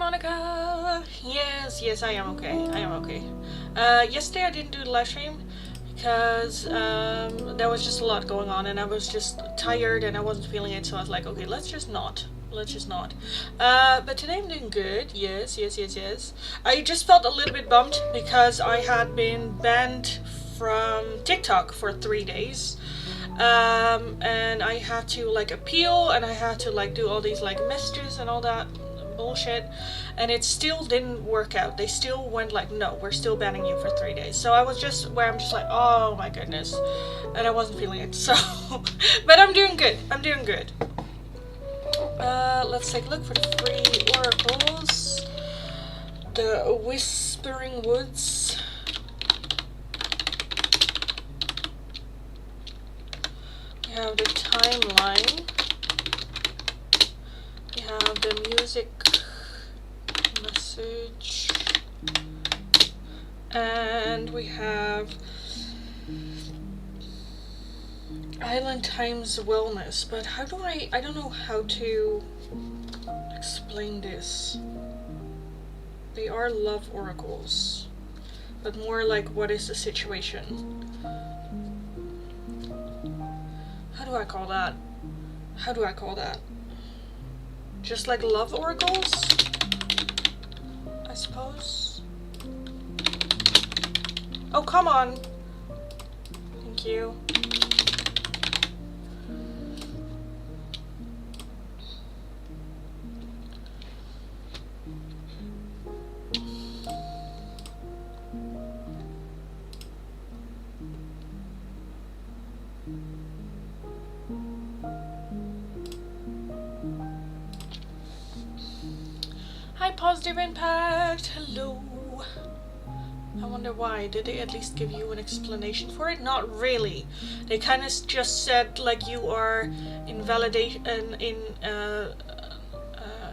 Monica! Yes, I am okay. I am okay. Yesterday I didn't do the live stream because there was just a lot going on and I was just tired and I wasn't feeling it, so I was like, okay, let's just not. Let's just not. But today I'm doing good. Yes. I just felt a little bit bummed because I had been banned from TikTok for 3 days. And I had to like appeal and I had to like do all these like messages and all that bullshit, and it still didn't work out. They still went like, no, we're still banning you for 3 days. So I was just where I'm just like, oh my goodness, and I wasn't feeling it. So but I'm doing good. Let's take a look for the 3 oracles. The Whispering Woods, we have the Timeline, we have the Music Message, and we have Island Times Wellness. But how do I don't know how to explain this. They are love oracles, but more like, what is the situation? How do I call that? Just like love oracles, I suppose. Oh, come on. Thank you. Hi, Positive Impact. Hello. I wonder why. Did they at least give you an explanation for it? Not really. They kind of just said like you are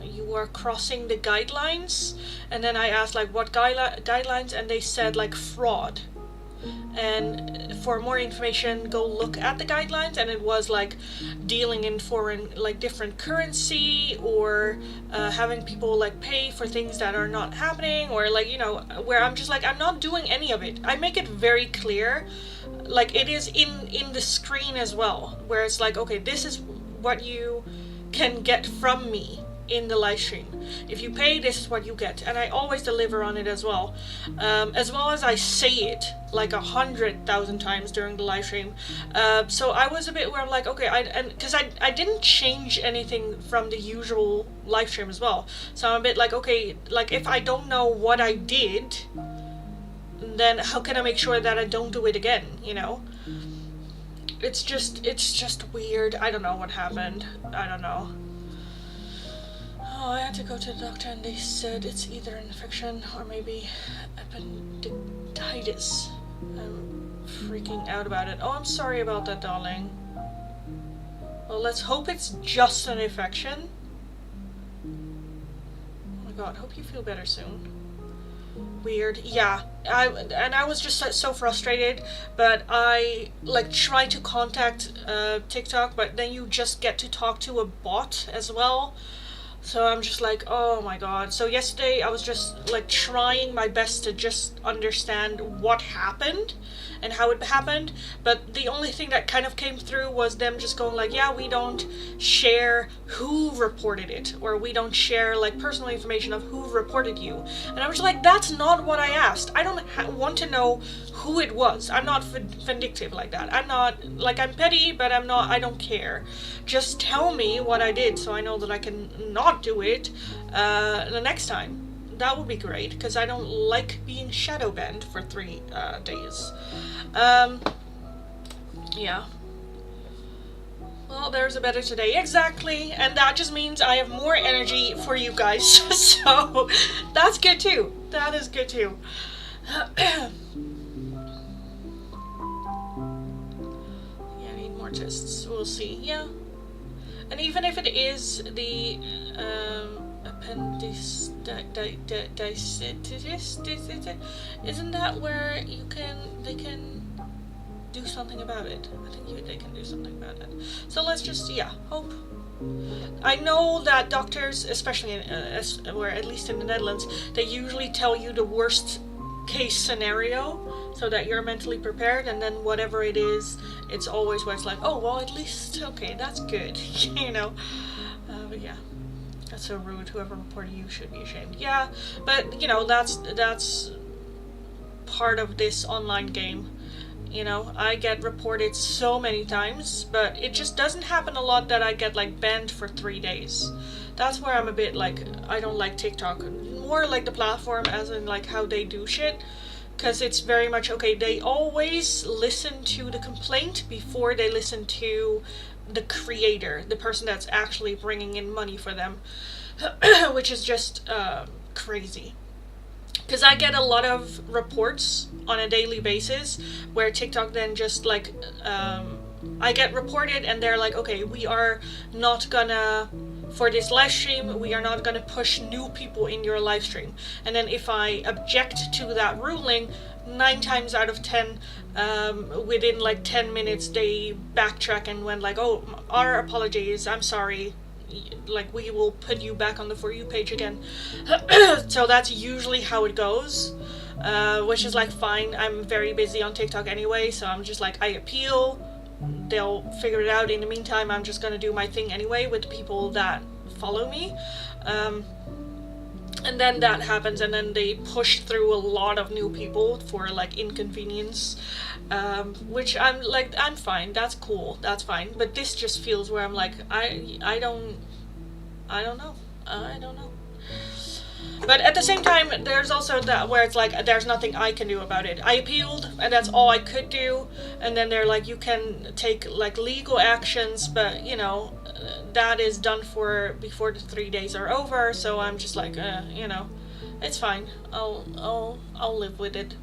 you are crossing the guidelines, and then I asked like what guidelines, and they said like fraud. And for more information, go look at the guidelines, and it was like dealing in foreign, like different currency, or having people like pay for things that are not happening, or like, you know, where I'm just like, I'm not doing any of it. I make it very clear, like it is in the screen as well, where it's like, okay, this is what you can get from me in the live stream. If you pay, this is what you get, and I always deliver on it as well as I say it like 100,000 times during the live stream. So I was a bit where I'm like, okay, because I didn't change anything from the usual live stream as well, so I'm a bit like, okay, like if I don't know what I did, then how can I make sure that I don't do it again, you know? It's just weird. I don't know what happened. I don't know. Oh, I had to go to the doctor and they said it's either an infection or maybe appendicitis. I'm freaking out about it. Oh, I'm sorry about that, darling. Well, let's hope it's just an infection. Oh my god, hope you feel better soon. Weird. Yeah, I was just so frustrated, but I like tried to contact TikTok, but then you just get to talk to a bot as well. So I'm just like, oh my god. So yesterday I was just like trying my best to just understand what happened and how it happened, but the only thing that kind of came through was them just going like, yeah, we don't share who reported it, or we don't share like personal information of who reported you. And I was like, that's not what I asked. I don't want to know who it was. I'm not vindictive like that. I'm not like, I'm petty, but I don't care. Just tell me what I did so I know that I can not do it the next time. That would be great, because I don't like being shadow banned for 3 days. Yeah. Well, there's a better today. Exactly. And that just means I have more energy for you guys. So that's good too. That is good too. Yeah, I need more tests. We'll see. Yeah. And even if it is the appendicitis, isn't that where they can do something about it? I think they can do something about it. So let's just, yeah, hope I know that doctors, especially or at least in the Netherlands, they usually tell you the worst case scenario so that you're mentally prepared, and then whatever it is, it's always where it's like, oh, well, at least, okay, that's good, you know. But yeah, that's so rude. Whoever reported you should be ashamed. Yeah, but, you know, that's part of this online game. You know, I get reported so many times, but it just doesn't happen a lot that I get like banned for 3 days. That's where I'm a bit like, I don't like TikTok. More like the platform, as in like how they do shit. Because it's very much, okay, they always listen to the complaint before they listen to the creator, the person that's actually bringing in money for them. Which is just crazy. Because I get a lot of reports on a daily basis where TikTok then just like, I get reported and they're like, okay, we are not gonna, for this live stream, we are not gonna push new people in your live stream. And then if I object to that ruling, 9 times out of 10, within like 10 minutes, they backtrack and went like, oh, our apologies, I'm sorry. Like, we will put you back on the For You page again. So that's usually how it goes, which is like fine. I'm very busy on TikTok anyway, so I'm just like, I appeal, they'll figure it out. In the meantime, I'm just gonna do my thing anyway with the people that follow me, and then that happens, and then they push through a lot of new people for like inconvenience, which I'm like, I'm fine, that's cool, that's fine. But this just feels where I'm like, I don't know. But at the same time, there's also that where it's like, there's nothing I can do about it. I appealed, and that's all I could do. And then they're like, you can take like legal actions, but you know, that is done for before the 3 days are over. So I'm just like, you know, it's fine. I'll live with it.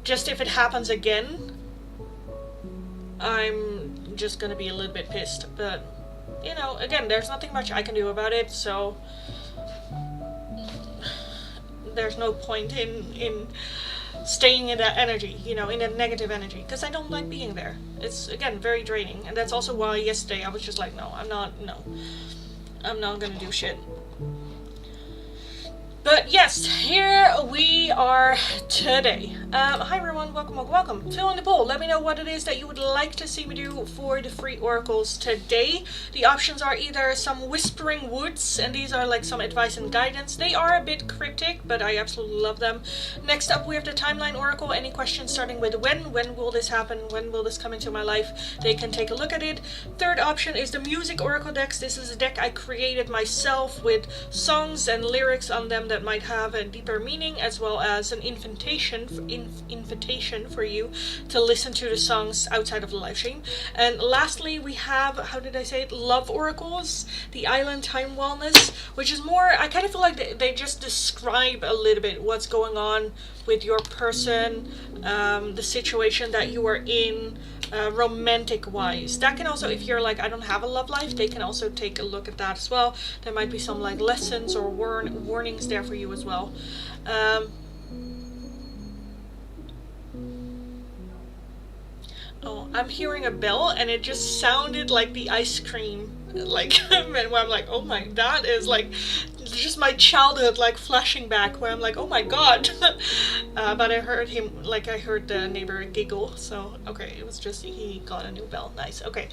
Just if it happens again, I'm just gonna be a little bit pissed. But you know, again, there's nothing much I can do about it. So there's no point in staying in that energy, you know, in a negative energy, because I don't like being there. It's, again, very draining. And that's also why yesterday I was just like, no, I'm not gonna do shit. But yes, here we are today. Hi everyone, welcome. Fill in the poll. Let me know what it is that you would like to see me do for the free oracles today. The options are either some whispering woods, and these are like some advice and guidance. They are a bit cryptic, but I absolutely love them. Next up, we have the timeline oracle. Any questions starting with when will this happen? When will this come into my life? They can take a look at it. Third option is the music oracle decks. This is a deck I created myself with songs and lyrics on them that might have a deeper meaning, as well as an invitation for you to listen to the songs outside of the live stream. And lastly, we have, how did I say it, love oracles, the island time wellness, which is more, I kind of feel like they just describe a little bit what's going on with your person, the situation that you are in, romantic wise. That can also, if you're like, I don't have a love life, they can also take a look at that as well. There might be some like lessons or warnings there for you as well. Oh, I'm hearing a bell, and it just sounded like the ice cream, like, where I'm like, oh my, that is like just my childhood like flashing back, where I'm like, oh my god. But I heard him, like, I heard the neighbor giggle, so okay, it was just, he got a new bell. Nice. Okay.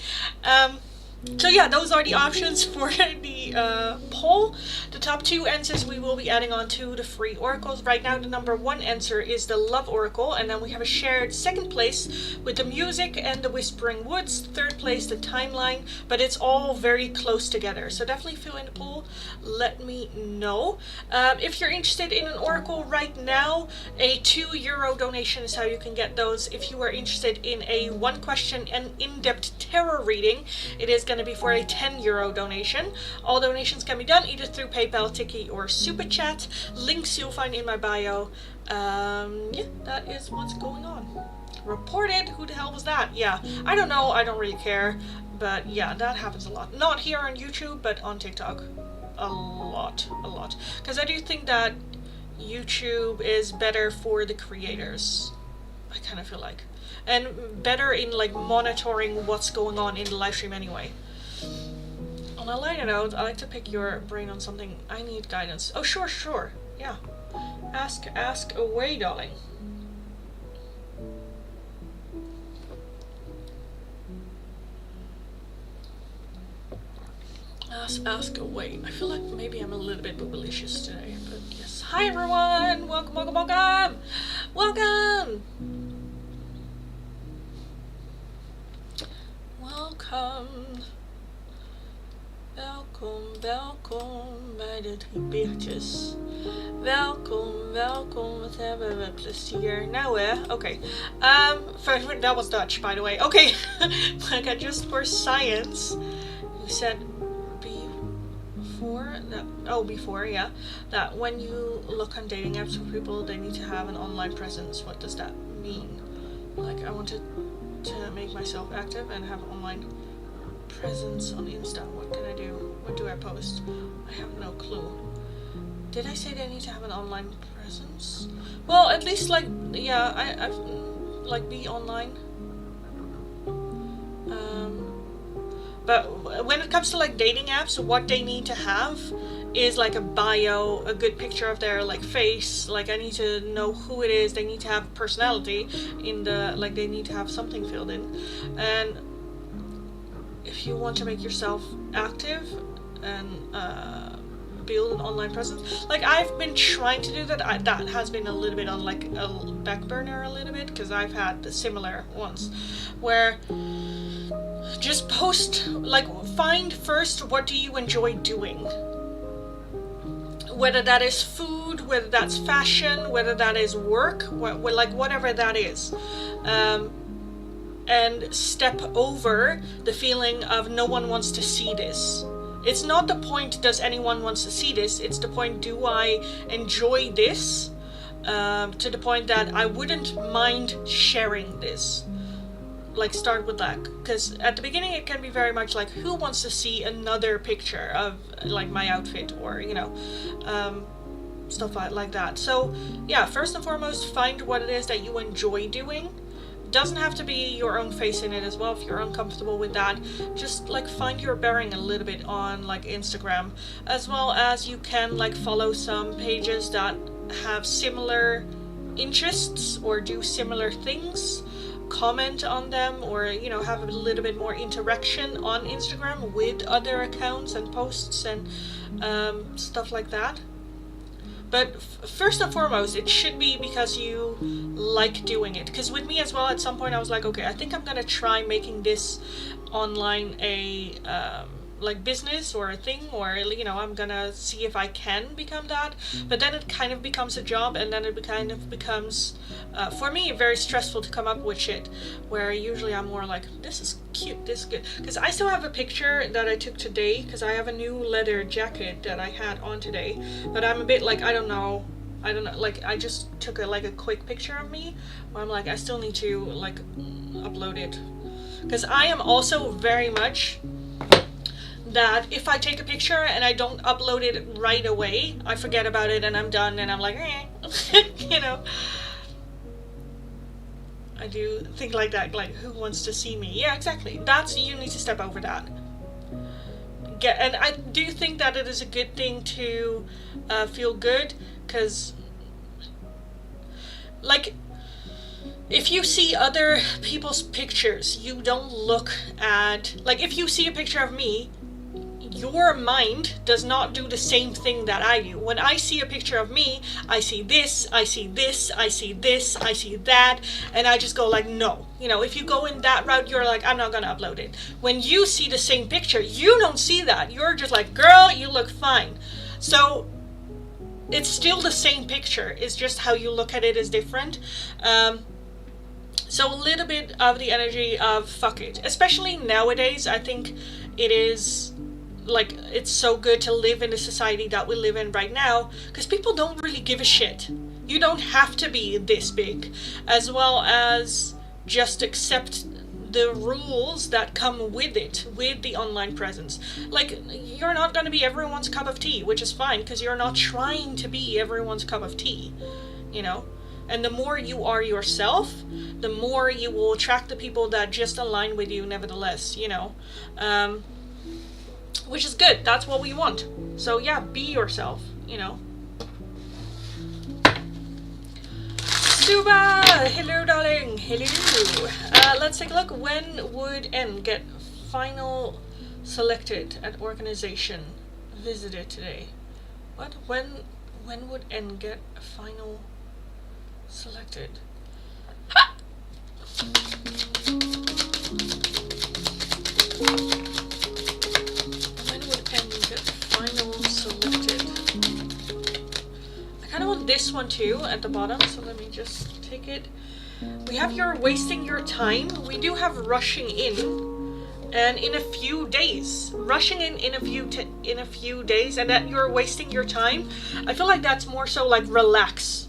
So yeah, those are the options for the poll. The top 2 answers we will be adding on to the free oracles. Right now, the number 1 answer is the love oracle, and then we have a shared second place with the music and the whispering woods. Third place, the timeline, but it's all very close together. So definitely fill in the poll. Let me know. If you're interested in an oracle right now, a €2 donation is how you can get those. If you are interested in a 1 question and in-depth tarot reading, it is going to be for a €10 donation. All donations can be done either through PayPal, Tiki, or Super Chat. Links you'll find in my bio. Yeah, that is what's going on. Reported? Who the hell was that? Yeah, I don't know. I don't really care. But yeah, that happens a lot. Not here on YouTube, but on TikTok. A lot. Because I do think that YouTube is better for the creators. I kind of feel like. And better in like monitoring what's going on in the live stream anyway. Oh On a lighter note, I like to pick your brain on something. I need guidance. Oh, sure. Yeah. Ask away, darling. Ask away. I feel like maybe I'm a little bit boobalicious today, but yes. Hi everyone! Welcome! Welcome bij de drie beertjes. Welkom, wat hebben we plezier. Nou okay. That was Dutch, by the way. Okay, like just for science, you said before, yeah, that when you look on dating apps for people, they need to have an online presence. What does that mean? Like, I wanted to make myself active and have online presence on Insta. What can I do? What do I post? I have no clue. Did I say they need to have an online presence? Well, at least like, yeah, I like be online. But when it comes to like dating apps, what they need to have is like a bio, a good picture of their like face. Like, I need to know who it is. They need to have personality in the, like, they need to have something filled in. And if you want to make yourself active and build an online presence, like I've been trying to do that. That has been a little bit on like a back burner a little bit, because I've had the similar ones where just post, like, find first what do you enjoy doing, whether that is food, whether that's fashion, whether that is work, like whatever that is, and step over the feeling of no one wants to see this. It's not the point, does anyone wants to see this? It's the point, do I enjoy this to the point that I wouldn't mind sharing this? Like, start with that, because at the beginning it can be very much like, who wants to see another picture of like my outfit, or you know, stuff like that. So yeah, first and foremost, find what it is that you enjoy doing. Doesn't have to be your own face in it as well if you're uncomfortable with that. Just like find your bearing a little bit on like Instagram, as well as you can like follow some pages that have similar interests or do similar things, comment on them, or you know, have a little bit more interaction on Instagram with other accounts and posts and stuff like that. But first and foremost, it should be because you like doing it. Because with me as well, at some point I was like, okay, I think I'm gonna try making this online a like business or a thing, or you know, I'm gonna see if I can become that. But then it kind of becomes a job, and then it kind of becomes for me very stressful to come up with shit, where usually I'm more like, this is cute, this is good. Because I still have a picture that I took today, because I have a new leather jacket that I had on today, but I'm a bit like, I don't know, like I just took a quick picture of me where I'm like, I still need to like upload it, because I am also very much that if I take a picture and I don't upload it right away, I forget about it and I'm done, and I'm like, you know, I do think like that, like, who wants to see me? Yeah, exactly. That's, you need to step over that. And I do think that it is a good thing to feel good, because like, if you see other people's pictures, you don't look at, like, if you see a picture of me, your mind does not do the same thing that I do. When I see a picture of me, I see this, I see this, I see this, I see that, and I just go like, no. You know, if you go in that route, you're like, I'm not gonna upload it. When you see the same picture, you don't see that. You're just like, girl, you look fine. So it's still the same picture. It's just how you look at it is different. So a little bit of the energy of fuck it. Especially nowadays, I think it is, like, it's so good to live in the society that we live in right now, because people don't really give a shit. You don't have to be this big, as well as just accept the rules that come with it, with the online presence. Like, you're not going to be everyone's cup of tea, which is fine, because you're not trying to be everyone's cup of tea, you know? And the more you are yourself, the more you will attract the people that just align with you nevertheless, you know? which is good. That's what we want. So yeah, be yourself, you know. Suba! Hello, darling. Hello. Let's take a look. When would N get final selected at organization visited today? What? When would N get final selected? Ha! When would N get final selected? I kind of want this one too at the bottom, so let me just take it. We have You're Wasting Your Time. We do have Rushing In, and in a few days. Rushing in a few days, and that You're Wasting Your Time. I feel like that's more so like relax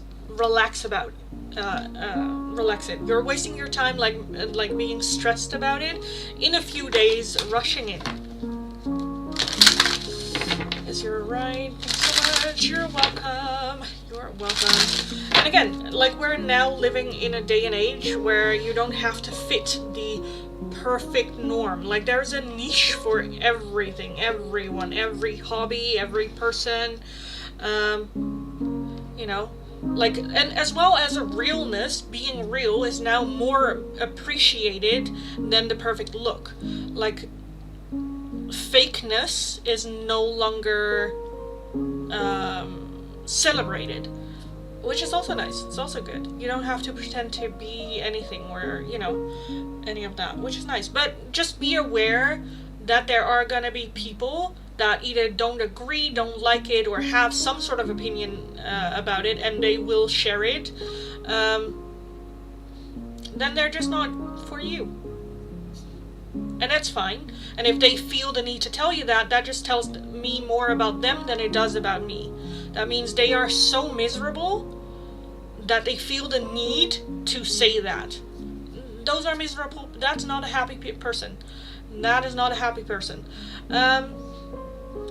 about. Relax it. You're wasting your time, like being stressed about it. In a few days, rushing in. Yes, you're right. Thanks so much. You're welcome. You're welcome. And again, like we're now living in a day and age where you don't have to fit the perfect norm. Like there's a niche for everything, everyone, every hobby, every person. You know. Like, and as well as a realness, being real is now more appreciated than the perfect look. Like, fakeness is no longer celebrated, which is also nice. It's also good. You don't have to pretend to be anything or, you know, any of that, which is nice. But just be aware that there are gonna be people that either don't agree, don't like it, or have some sort of opinion about it, and they will share it, then they're just not for you. And that's fine. And if they feel the need to tell you that, that just tells me more about them than it does about me. That means they are so miserable that they feel the need to say that. Those are miserable. That's not a happy person. That is not a happy person.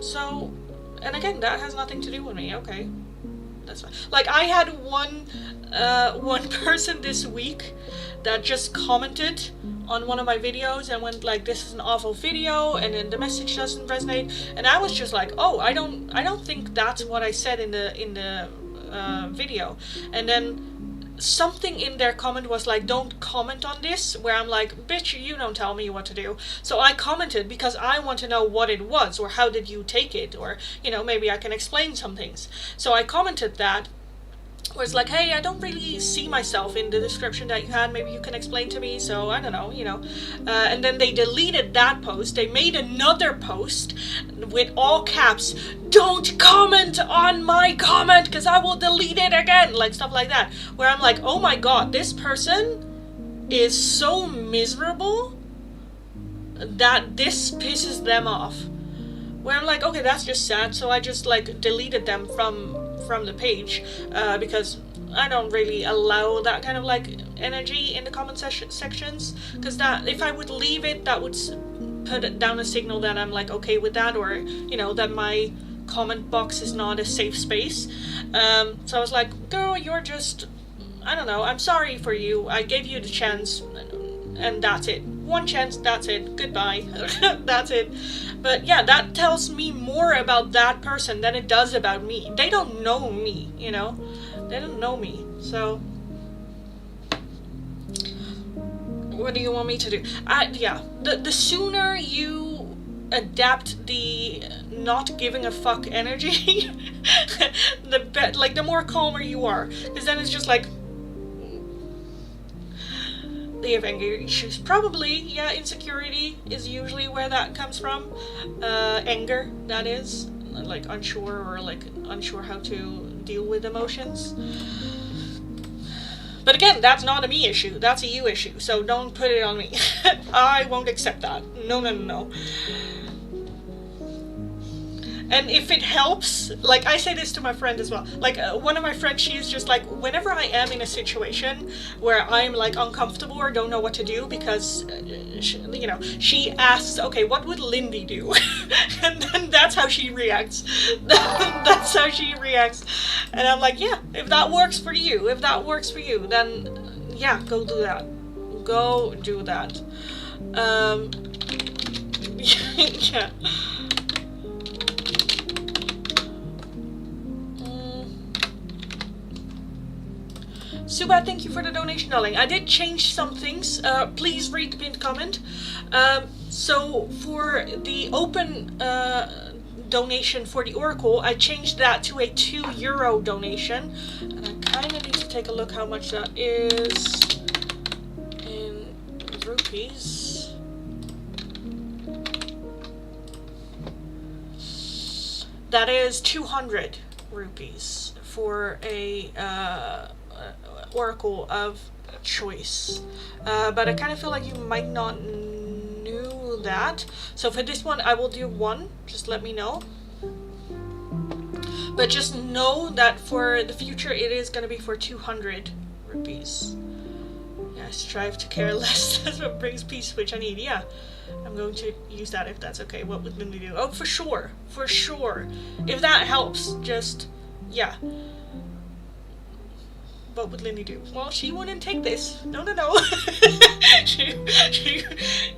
So, and again, that has nothing to do with me. Okay, that's fine. Like I had one person this week that just commented on one of my videos and went like, "This is an awful video," and then the message doesn't resonate. And I was just like, "Oh, I don't think that's what I said in the video." And then something in their comment was like, "Don't comment on this," where I'm like, "Bitch, you don't tell me what to do." So I commented because I want to know what it was, or how did you take it, or, you know, maybe I can explain some things. So I commented that, where it's like, "Hey, I don't really see myself in the description that you had, maybe you can explain to me," so I don't know, you know. And then they deleted that post. They made another post with all caps, "Don't comment on my comment because I will delete it again," like stuff like that, where I'm like, oh my god, this person is so miserable that this pisses them off. Where I'm like, okay, that's just sad. So I just like deleted them from the page, because I don't really allow that kind of like energy in the comment sections, because that, if I would leave it, that would put down a signal that I'm like okay with that, or, you know, that my comment box is not a safe space. So I was like, girl, you're just, I don't know, I'm sorry for you, I gave you the chance, and that's it. One chance, that's it, goodbye. That's it. But yeah, that tells me more about that person than it does about me. They don't know me, you know? They don't know me, so what do you want me to do? Yeah, the sooner you adapt the not giving a fuck energy, the more calmer you are. Because then it's just like, they have anger issues. Probably, yeah, insecurity is usually where that comes from. Anger, that is. Like unsure, or like unsure how to deal with emotions. But again, that's not a me issue, that's a you issue, so don't put it on me. I won't accept that. No, no, no, no. And if it helps, like I say this to my friend as well, like one of my friends, she is just like, whenever I am in a situation where I'm like uncomfortable or don't know what to do, because you know, she asks, okay, what would Lindy do? And then that's how she reacts. That's how she reacts. And I'm like, yeah, if that works for you, then yeah, go do that. Go do that. Yeah. Suba, thank you for the donation, darling. I did change some things. Please read the pinned comment. So for the open donation for the Oracle, I changed that to a €2 donation. And I kind of need to take a look how much that is in rupees. That is 200 rupees for a Oracle of choice. But I kind of feel like you might not knew that. So for this one, I will do one. Just let me know. But just know that for the future, it is going to be for 200 rupees. Yeah, I strive to care less. That's what brings peace, which I need. Yeah, I'm going to use that if that's okay. What would Lindy do? Oh, for sure. For sure. If that helps, just, yeah. What would Lindy do? Well, she wouldn't take this. No.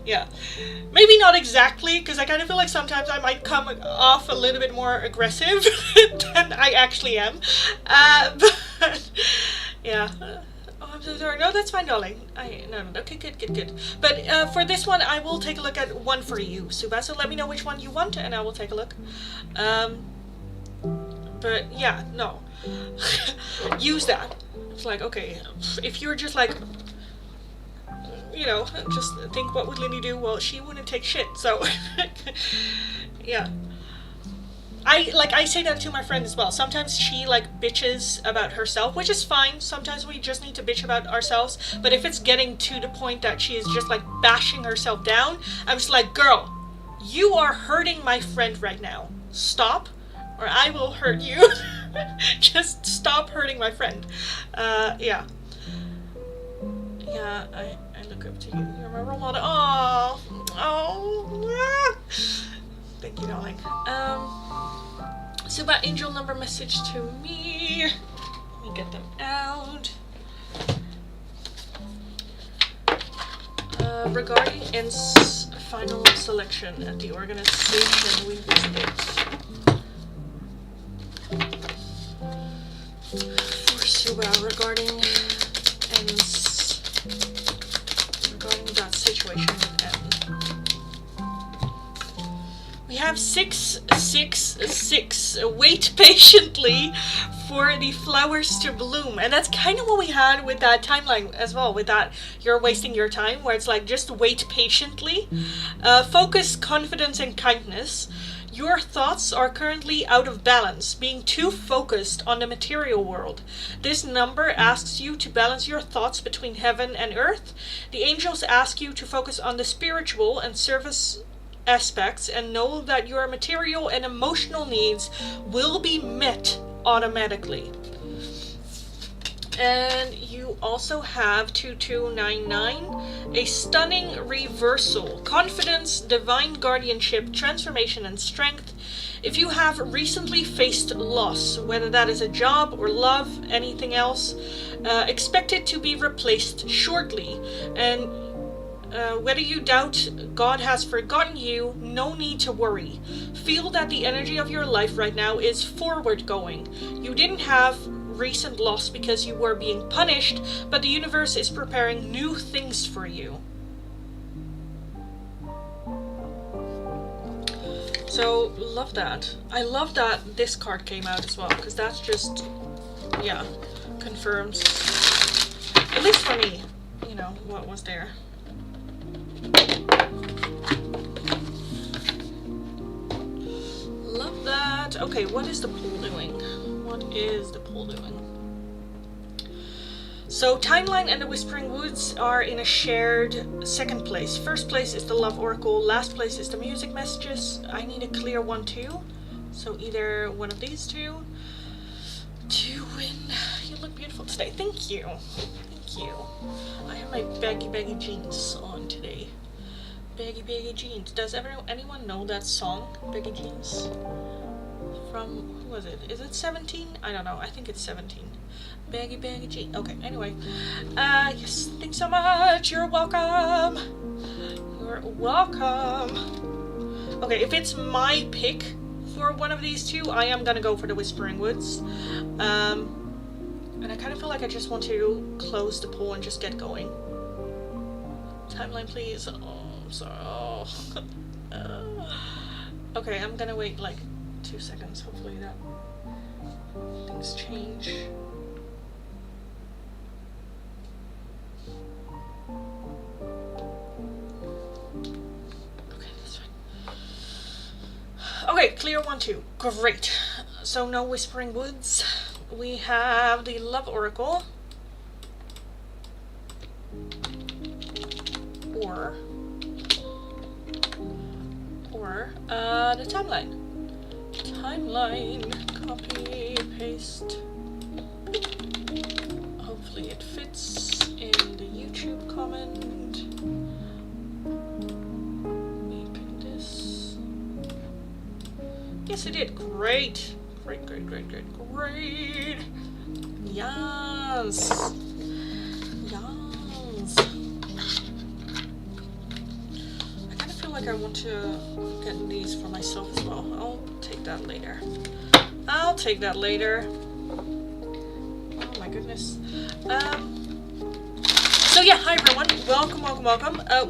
Yeah. Maybe not exactly, because I kind of feel like sometimes I might come off a little bit more aggressive than I actually am. But, yeah. Oh, I'm so sorry. No, that's fine, darling. No. Okay, good. But for this one, I will take a look at one for you, Suba. So let me know which one you want, and I will take a look. But yeah, no. Use that. It's like, okay, if you're just like, you know, just think what would Lindy do? Well, she wouldn't take shit, so yeah. I say that to my friend as well. Sometimes she like bitches about herself, which is fine. Sometimes we just need to bitch about ourselves. But if it's getting to the point that she is just like bashing herself down, I'm just like, girl, you are hurting my friend right now. Stop, or I will hurt you. Just stop hurting my friend. Yeah. Yeah, I look up to you. You're my role model. Oh. Thank you, darling. So about angel number message to me. Let me get them out. Regarding N's final selection at the organization we visited. For Suba, regarding that situation with N. We have 666. Wait patiently for the flowers to bloom. And that's kind of what we had with that timeline as well, with that you're wasting your time, where it's like just wait patiently. Focus, confidence, and kindness. Your thoughts are currently out of balance, being too focused on the material world. This number asks you to balance your thoughts between heaven and earth. The angels ask you to focus on the spiritual and service aspects and know that your material and emotional needs will be met automatically. And you also have 2299, a stunning reversal, confidence, divine guardianship, transformation, and strength. If you have recently faced loss, whether that is a job or love, anything else, expect it to be replaced shortly. And whether you doubt God has forgotten you, no need to worry. Feel that the energy of your life right now is forward going. You didn't have recent loss because you were being punished, but the universe is preparing new things for you. So, love that. I love that this card came out as well, because that's just, yeah, confirms, at least for me, you know, what was there. Love that. Okay, what is the pool doing? What is the pool doing? So Timeline and the Whispering Woods are in a shared second place. First place is the Love Oracle. Last place is the Music Messages. I need a clear one too. So either one of these two to win. You look beautiful today. Thank you. Thank you. I have my baggy jeans on today. Baggy jeans. Does anyone know that song, Baggy Jeans? From, who was it? Is it 17? I don't know. I think it's 17. Baggy jeans. Okay, anyway. Yes, thanks so much. You're welcome. You're welcome. Okay, if it's my pick for one of these two, I am gonna go for the Whispering Woods. And I kind of feel like I just want to close the poll and just get going. Timeline, please. Oh, I'm sorry. Oh. Okay, I'm gonna wait like 2 seconds. Hopefully that things change. Okay, that's fine. Okay, clear 1, 2. Great. So no Whispering Woods. We have the Love Oracle. Or the timeline. Timeline, copy, paste. Hopefully it fits in the YouTube comment. Let me pin this. Yes, it did. Great. Great. Yes. Like I want to get these for myself as well. I'll take that later. Oh my goodness. So yeah, hi everyone. Welcome.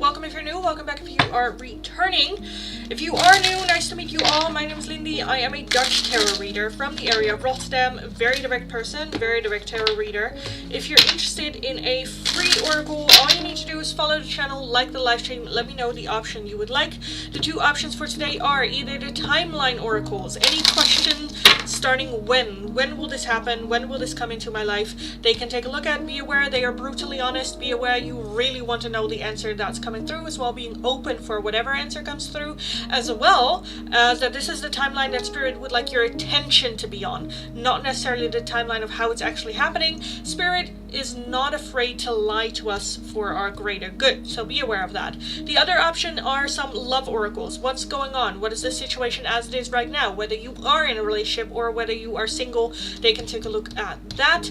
Welcome if you're new. Welcome back if you are returning. If you are new, nice to meet you all. My name is Lindy. I am a Dutch tarot reader from the area of Rotterdam. Very direct person, very direct tarot reader. If you're interested in a free oracle, all you need to do is follow the channel, like the live stream, let me know the option you would like. The 2 options for today are either the timeline oracles, any question starting when will this happen, when will this come into my life, they can take a look at. Be aware they are brutally honest, be aware you really want to know the answer that's coming through, as well being open for whatever answer comes through, as well as that this is the timeline that Spirit would like your attention to be on, not necessarily the timeline of how it's actually happening. Spirit is not afraid to lie to us for our greater good, so be aware of that. The other option are some love oracles. What's going on? What is the situation as it is right now? Whether you are in a relationship or whether you are single, they can take a look at that.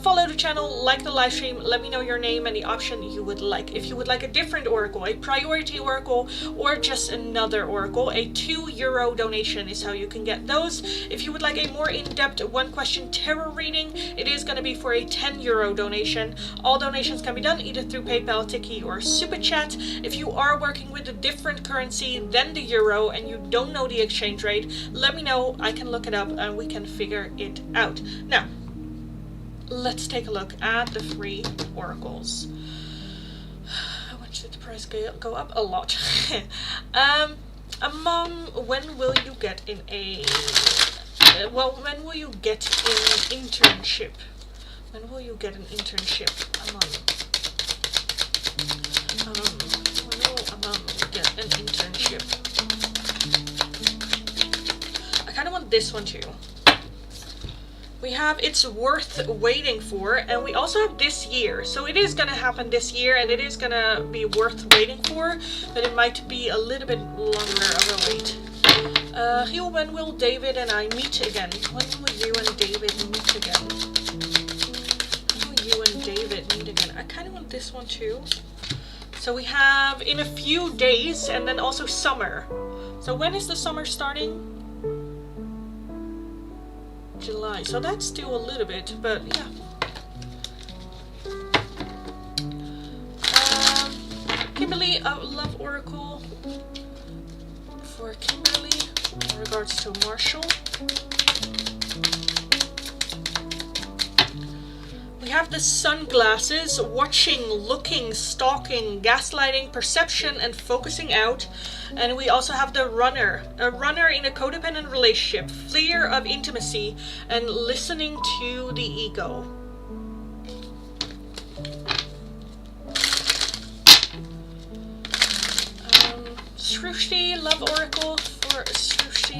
Follow the channel, like the live stream, let me know your name and the option you would like. If you would like a different oracle, a priority oracle, or just another oracle, a €2 donation is how you can get those. If you would like a more in-depth 1-question tarot reading, it is going to be for a €10 donation. All donations can be done either through PayPal, Tiki, or Super Chat. If you are working with a different currency than the euro and you don't know the exchange rate, let me know. I can look it up and we can figure it out. Now, let's take a look at the free oracles. How much did the price go up? A lot. When will you get in a... when will you get an internship? When will you get an internship? When will get an internship? I kind of want this one too. We have It's Worth Waiting For, and we also have This Year. So it is going to happen this year, and it is going to be worth waiting for, but it might be a little bit longer of a wait. Giel, when will David and I meet again? When will you and David meet again? I kind of want this one too. So we have in a few days, and then also summer. So when is the summer starting? July. So that's still a little bit, but yeah. Kimberly, a love oracle for Kimberly in regards to Marshall. We have the sunglasses, watching, looking, stalking, gaslighting, perception, and focusing out. And we also have the runner, a runner in a codependent relationship, fear of intimacy, and listening to the ego. Srushti, love oracle for Srushti.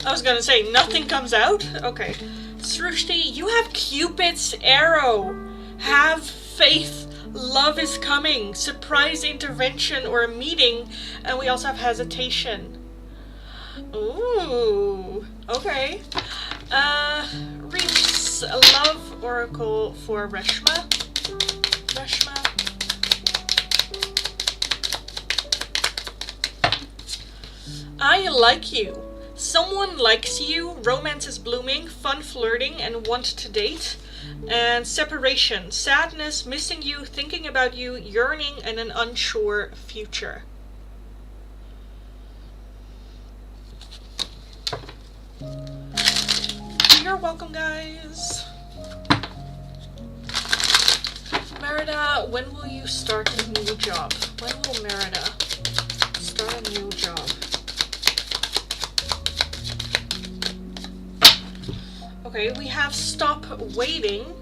I was gonna say, nothing comes out? Okay. Srushti, you have Cupid's arrow. Have faith. Love is coming. Surprise intervention or a meeting. And we also have hesitation. Ooh. Okay. Reef's love oracle for Reshma. Rashma. I like you. Someone likes you, romance is blooming, fun flirting, and want to date. And separation, sadness, missing you, thinking about you, yearning, and an unsure future. You're welcome, guys. Merida, when will you start a new job? When will Merida start a new job? Okay, we have Stop Waiting,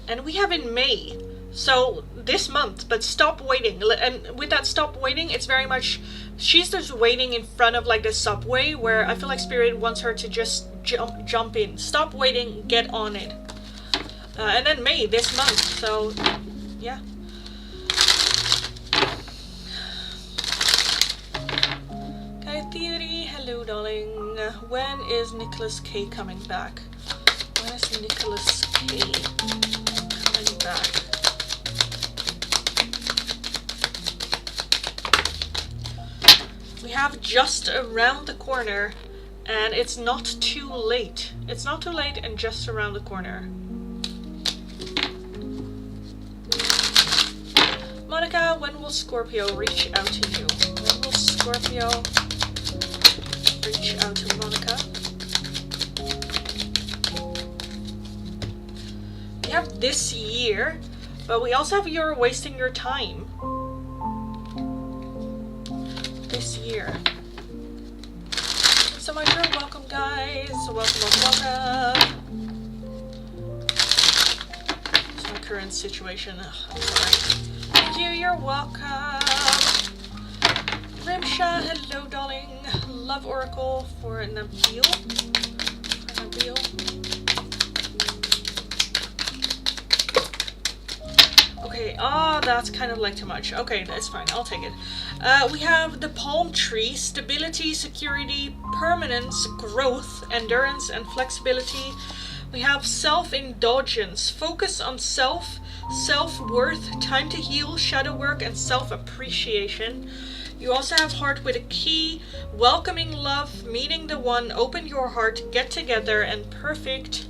and we have in May. So this month, but stop waiting. And with that stop waiting, it's very much, she's just waiting in front of like the subway where I feel like Spirit wants her to just jump in. Stop waiting, get on it. And then May, this month, so yeah. Okay, Theory, hello darling. When is Nicholas K coming back? When is Nicholas K coming back? We have Just Around the Corner, and it's not too late. It's not too late and just around the corner. Monica, when will Scorpio reach out to you? When will Scorpio reach out to Monica? We have this year, but we also have You're Wasting Your Time. This year. So much, you're welcome, guys. Welcome. It's my current situation. I'm sorry. Thank you, you're welcome. Rimsha, hello, darling. Love Oracle for Nabil. Okay, that's kind of like too much. Okay, that's fine, I'll take it. We have the palm tree, stability, security, permanence, growth, endurance, and flexibility. We have self-indulgence, focus on self, self-worth, time to heal, shadow work, and self-appreciation. You also have heart with a key, welcoming love, meeting the one, open your heart, get together, and perfect.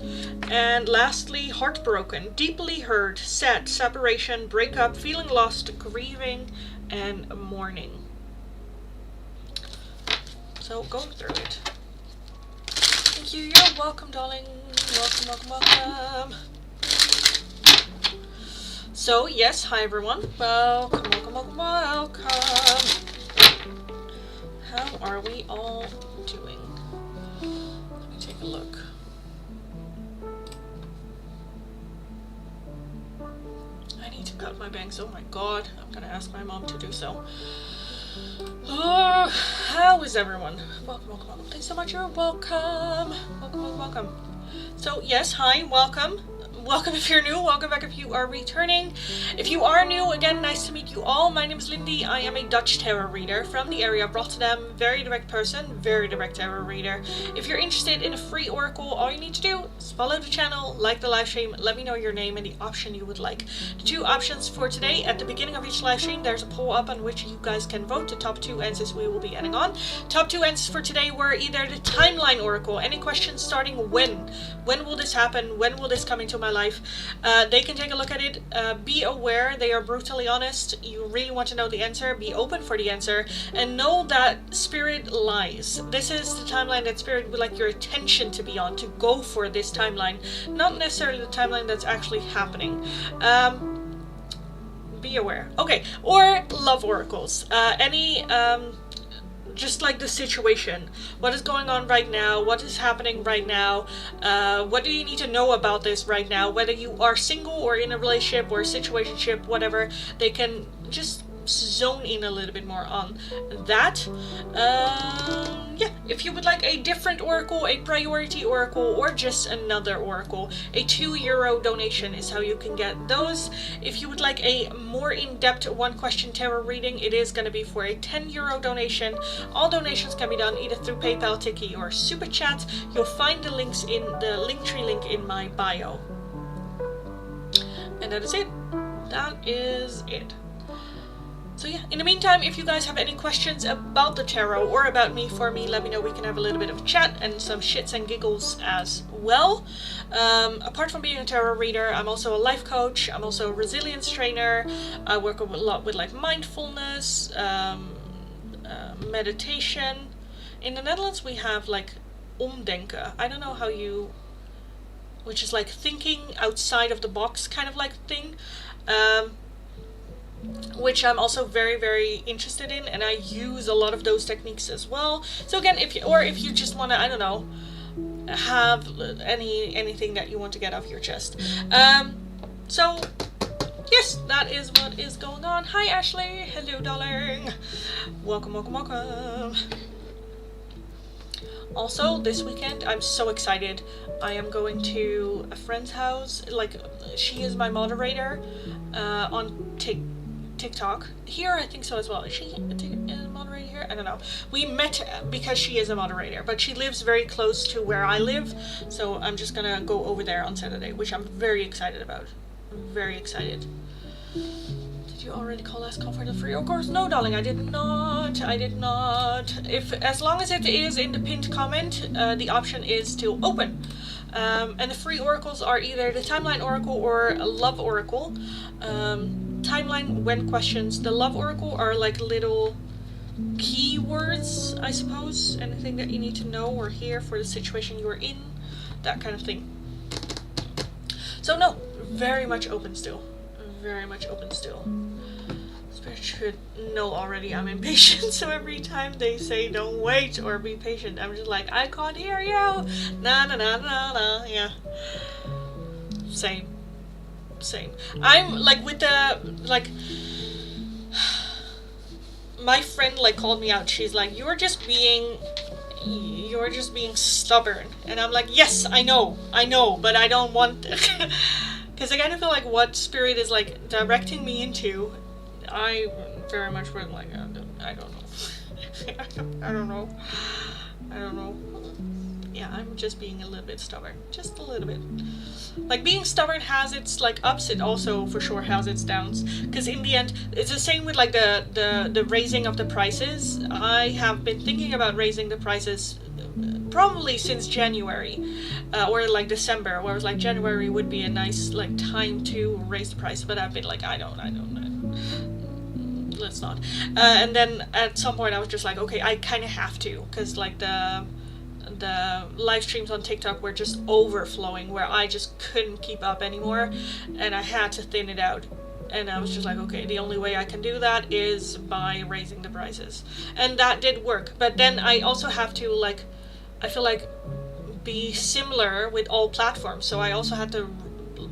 And lastly, heartbroken, deeply hurt, sad, separation, breakup, feeling lost, grieving, and mourning. So going through it. Thank you, you're welcome, darling. Welcome. So yes, hi everyone. Welcome. How are we all doing? Let me take a look. I need to cut my bangs. Oh my god, I'm gonna ask my mom to do so. Oh, how is everyone? Welcome. Thanks so much, you're welcome. Welcome. So yes, hi, welcome. Welcome if you're new, welcome back if you are returning. If you are new, again, nice to meet you all. My name is Lindy. I am a Dutch tarot reader from the area of Rotterdam. Very direct person, very direct tarot reader. If you're interested in a free oracle, all you need to do is follow the channel, like the live stream, let me know your name and the option you would like. The two options for today, at the beginning of each live stream, there's a poll up on which you guys can vote. The top two answers we will be adding on. Top two answers for today were either the timeline oracle, any questions starting when will this happen, when will this come into my life. They can take a look at it. Be aware they are brutally honest. You really want to know the answer, be open for the answer, and know that Spirit lies. This is the timeline that Spirit would like your attention to be on, to go for this timeline, not necessarily the timeline that's actually happening. Be aware. Okay, or love oracles. Just like the situation, what is going on right now, what is happening right now, what do you need to know about this right now, whether you are single or in a relationship or a situationship, whatever. They can just zone in a little bit more on that. Yeah, if you would like a different oracle, a priority oracle, or just another oracle, a €2 donation is how you can get those. If you would like a more in-depth one question tarot reading, it is going to be for a €10 donation. All donations can be done either through PayPal, Tiki, or Super Chat. You'll find the links in the Linktree link in my bio. And that is it. that is it. So yeah, in the meantime, if you guys have any questions about the tarot or about me, let me know. We can have a little bit of a chat and some shits and giggles as well. Apart from being a tarot reader, I'm also a life coach. I'm also a resilience trainer. I work a lot with like mindfulness, meditation. In the Netherlands, we have like omdenken. I don't know how you, which is like thinking outside of the box kind of like thing. Which I'm also very, very interested in, and I use a lot of those techniques as well. So again, if you just want to, I don't know, have anything that you want to get off your chest. So yes, that is what is going on. Hi Ashley, hello darling, welcome. Also, this weekend, I'm so excited. I am going to a friend's house. Like, she is my moderator on TikTok. Here, I think so as well. Is she a moderator here? I don't know. We met because she is a moderator, but she lives very close to where I live. So I'm just gonna go over there on Saturday, which I'm very excited about. I'm very excited. Did you already call last call for the free? Of course, no, darling, I did not. As long as it is in the pinned comment, the option is to open. And the free oracles are either the Timeline Oracle or a Love Oracle. Timeline, when questions. The Love Oracle are like little keywords, I suppose. Anything that you need to know or hear for the situation you are in. That kind of thing. So no, very much open still. Very much open still. Spirit should know already I'm impatient, so every time they say don't wait or be patient, I'm just like, I can't hear you. Na. Yeah. Same. I'm like with the like my friend like called me out. She's like, you're just being stubborn. And I'm like, yes, I know, but I don't want it. Because I kind of feel like what Spirit is like directing me into, I very much would like, I don't know. I don't know. Yeah, I'm just being a little bit stubborn. Just a little bit. Like, being stubborn has its like ups, it also for sure has its downs. Because in the end, it's the same with like the raising of the prices. I have been thinking about raising the prices probably since January, or like December, where it was like January would be a nice like time to raise the price, but I've been like, I don't, let's not. And then at some point I was just like, okay, I kind of have to, because like the live streams on TikTok were just overflowing, where I just couldn't keep up anymore, and I had to thin it out. And I was just like, okay, the only way I can do that is by raising the prices. And that did work. But then I also have to, like, I feel like, be similar with all platforms. So I also had to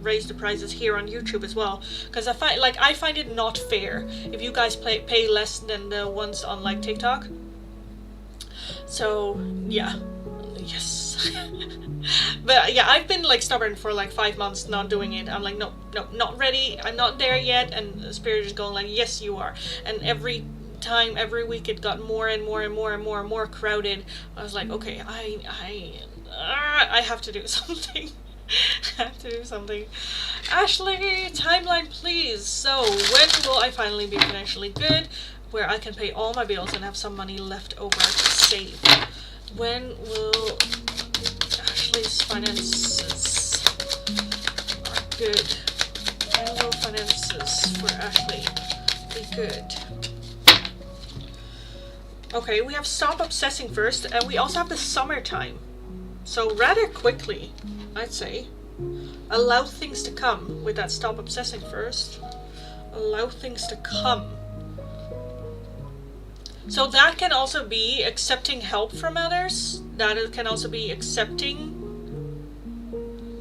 raise the prices here on YouTube as well. Because I find it not fair if you guys pay less than the ones on, like, TikTok. So, yeah. Yes. But yeah, I've been like stubborn for like 5 months not doing it. I'm like, no, not ready. I'm not there yet. And the Spirit is going like, yes, you are. And every week it got more and more crowded. I was like, okay, I have to do something. I have to do something. Ashley, timeline please. So when will I finally be financially good, where I can pay all my bills and have some money left over to save? When will Ashley's finances are good? When will finances for Ashley be good? Okay, we have Stop Obsessing first, and we also have the Summertime. So rather quickly, I'd say. Allow things to come with that Stop Obsessing first. Allow things to come. So that can also be accepting help from others. That can also be accepting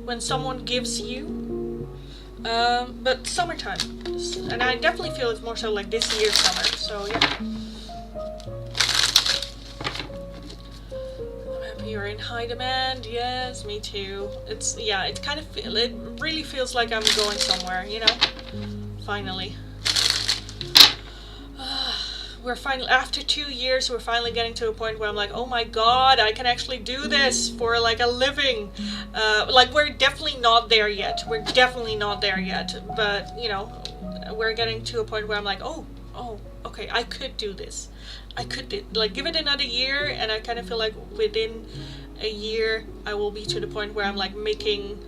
when someone gives you. But summertime. And I definitely feel it's more so like this year's summer. So yeah. I'm happy you're in high demand. Yes, me too. It really feels like I'm going somewhere, you know? Finally. We're finally, after 2 years, we're finally getting to a point where I'm like, oh my god, I can actually do this for like a living. Like, we're definitely not there yet. But, you know, we're getting to a point where I'm like, oh, okay, I could do this. I could like give it another year, and I kind of feel like within a year I will be to the point where I'm like making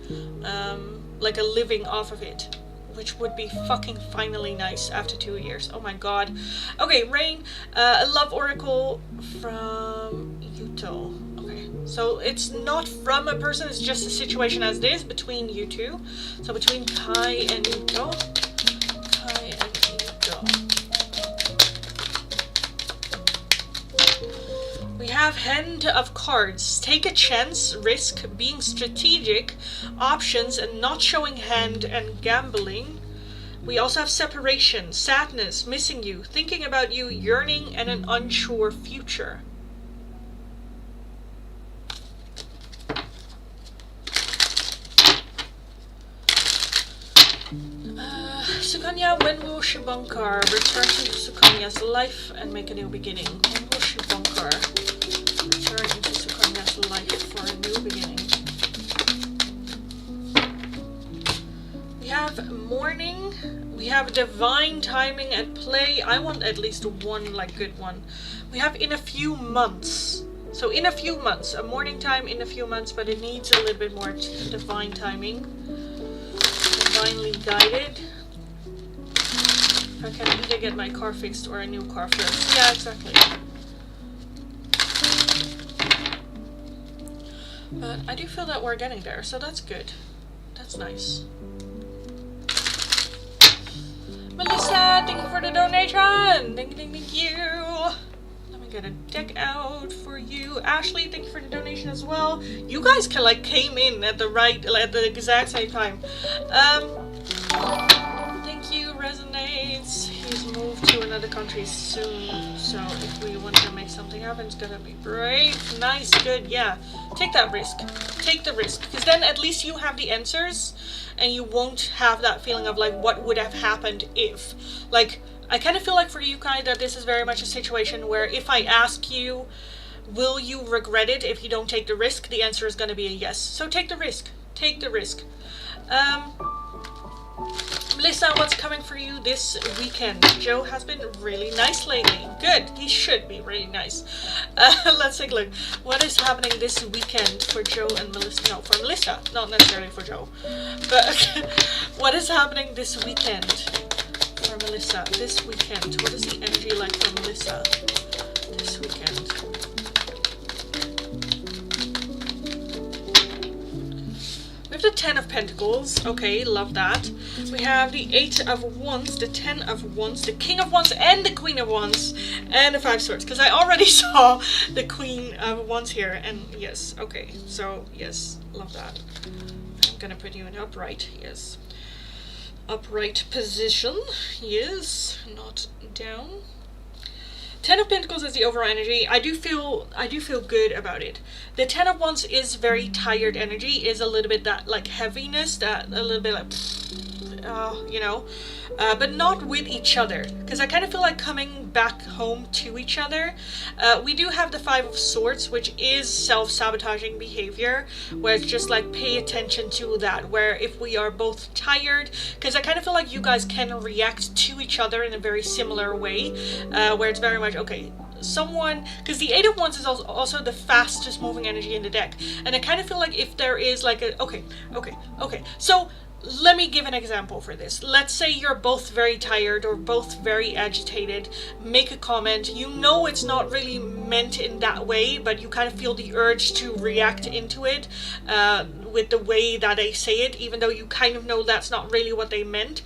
like a living off of it, which would be fucking finally nice after 2 years. Oh my god. Okay, Rain, a love oracle from Yuto. Okay, so it's not from a person, it's just a situation as this between you two. So between Kai and Yuto. Kai and Yuto. We have Hand of Cards. Take a chance, risk, being strategic, options, and not showing hand, and gambling. We also have Separation, sadness, missing you, thinking about you, yearning, and an unsure future. Sukanya, when will Shubhankar return to Sukanya's life and make a new beginning? When will Shubhankar return into Sukanya's life for a new beginning? We have Morning. We have Divine Timing at Play. I want at least one like good one. We have In a Few Months. So in a few months. A morning time in a few months, but it needs a little bit more divine timing. Divinely guided. I can either get my car fixed or a new car fixed. Yeah, exactly. But I do feel that we're getting there, so that's good. That's nice. Melissa, thank you for the donation! Thank you! Let me get a deck out for you. Ashley, thank you for the donation as well. You guys came in at the exact same time. Thank you, Resonates. He's moved to another country soon, so if we want to make something happen, it's gonna be brave. Nice, good, yeah. Take that risk. Take the risk, because then at least you have the answers, and you won't have that feeling of like, what would have happened if. Like, I kind of feel like for you, Kai, that this is very much a situation where if I ask you, will you regret it if you don't take the risk, the answer is gonna be a yes. So take the risk. Take the risk. Melissa, what's coming for you this weekend? Joe has been really nice lately. Good. He should be really nice. Let's take a look. What is happening this weekend for Joe and Melissa? No, for Melissa. Not necessarily for Joe. But what is happening this weekend for Melissa? This weekend. What is the energy like for Melissa this weekend? We have the 10 of Pentacles. Okay, love that. We have the 8 of Wands, the 10 of Wands, the King of Wands, and the Queen of Wands, and the 5 of Swords. Because I already saw the Queen of Wands here, and yes, okay. So, yes, love that. I'm gonna put you in upright, yes. Upright position, yes, not down. 10 of Pentacles is the overall energy. I do feel good about it. The 10 of Wands is very tired energy, is a little bit that like heaviness, that a little bit like, you know, but not with each other. Because I kind of feel like coming back home to each other. We do have the 5 of Swords, which is self-sabotaging behavior, where it's just like pay attention to that, where if we are both tired, because I kind of feel like you guys can react to each other in a very similar way, where it's very much, okay, someone, because the 8 of Wands is also the fastest moving energy in the deck, and I kind of feel like if there is like a, okay, so let me give an example for this. Let's say you're both very tired or both very agitated, make a comment, you know it's not really meant in that way, but you kind of feel the urge to react into it with the way that they say it, even though you kind of know that's not really what they meant.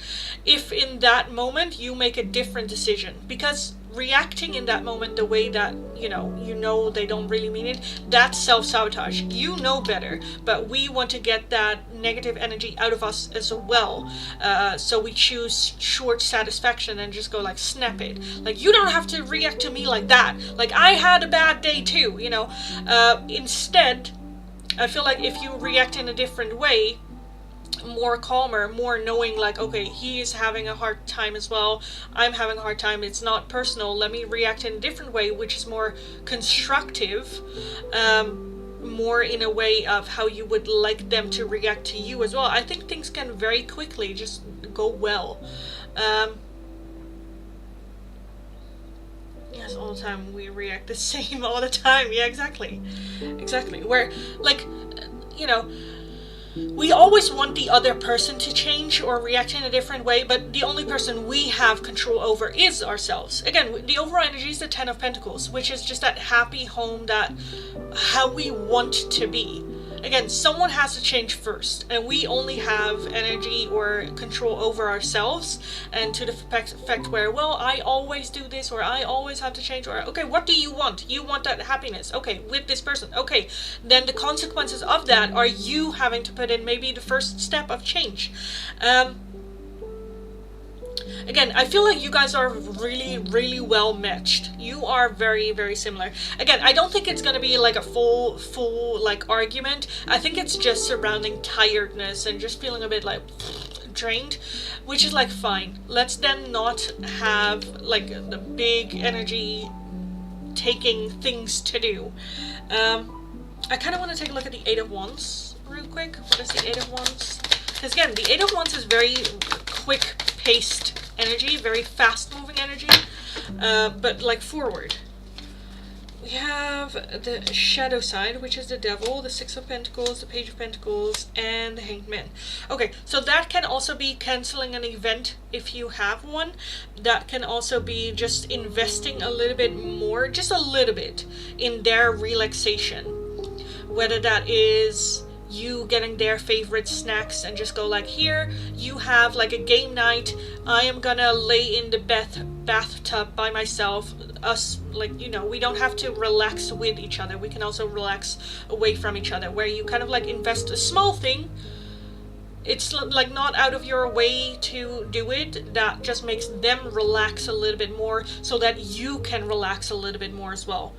If in that moment you make a different decision, because reacting in that moment the way that you know they don't really mean it, that's self-sabotage. You know better, but we want to get that negative energy out of us as well, so we choose short satisfaction and just go like, snap it, like, you don't have to react to me like that, like I had a bad day too, you know. Instead, I feel like if you react in a different way, more calmer, more knowing like, okay, he is having a hard time as well, I'm having a hard time, it's not personal, let me react in a different way, which is more constructive, more in a way of how you would like them to react to you as well. I think things can very quickly just go well. Um, yes, all the time we react the same all the time. Yeah, exactly. Exactly. Where, like, you know, we always want the other person to change or react in a different way, but the only person we have control over is ourselves. Again, the overall energy is the Ten of Pentacles, which is just that happy home, that how we want to be. Again, someone has to change first, and we only have energy or control over ourselves, and to the effect where, well, I always do this, or I always have to change, or, okay, what do you want? You want that happiness, okay, with this person, okay, then the consequences of that are you having to put in maybe the first step of change. Again, I feel like you guys are really, really well matched. You are very, very similar. Again, I don't think it's gonna be like a full like argument. I think it's just surrounding tiredness and just feeling a bit like drained, which is like fine. Let's then not have like the big energy taking things to do. I kind of want to take a look at the Eight of Wands real quick. What is the Eight of Wands? Because again, the Eight of Wands is very quick-paced energy, very fast-moving energy, but like forward. We have the shadow side, which is the Devil, the Six of Pentacles, the Page of Pentacles, and the Hanged Man. Okay, so that can also be canceling an event if you have one. That can also be just investing a little bit more, just a little bit, in their relaxation. Whether that is you getting their favorite snacks and just go like, here, you have like a game night, I am gonna lay in the bathtub by myself. Us, like, you know, we don't have to relax with each other, we can also relax away from each other, where you kind of like invest a small thing. It's like not out of your way to do it, that just makes them relax a little bit more so that you can relax a little bit more as well.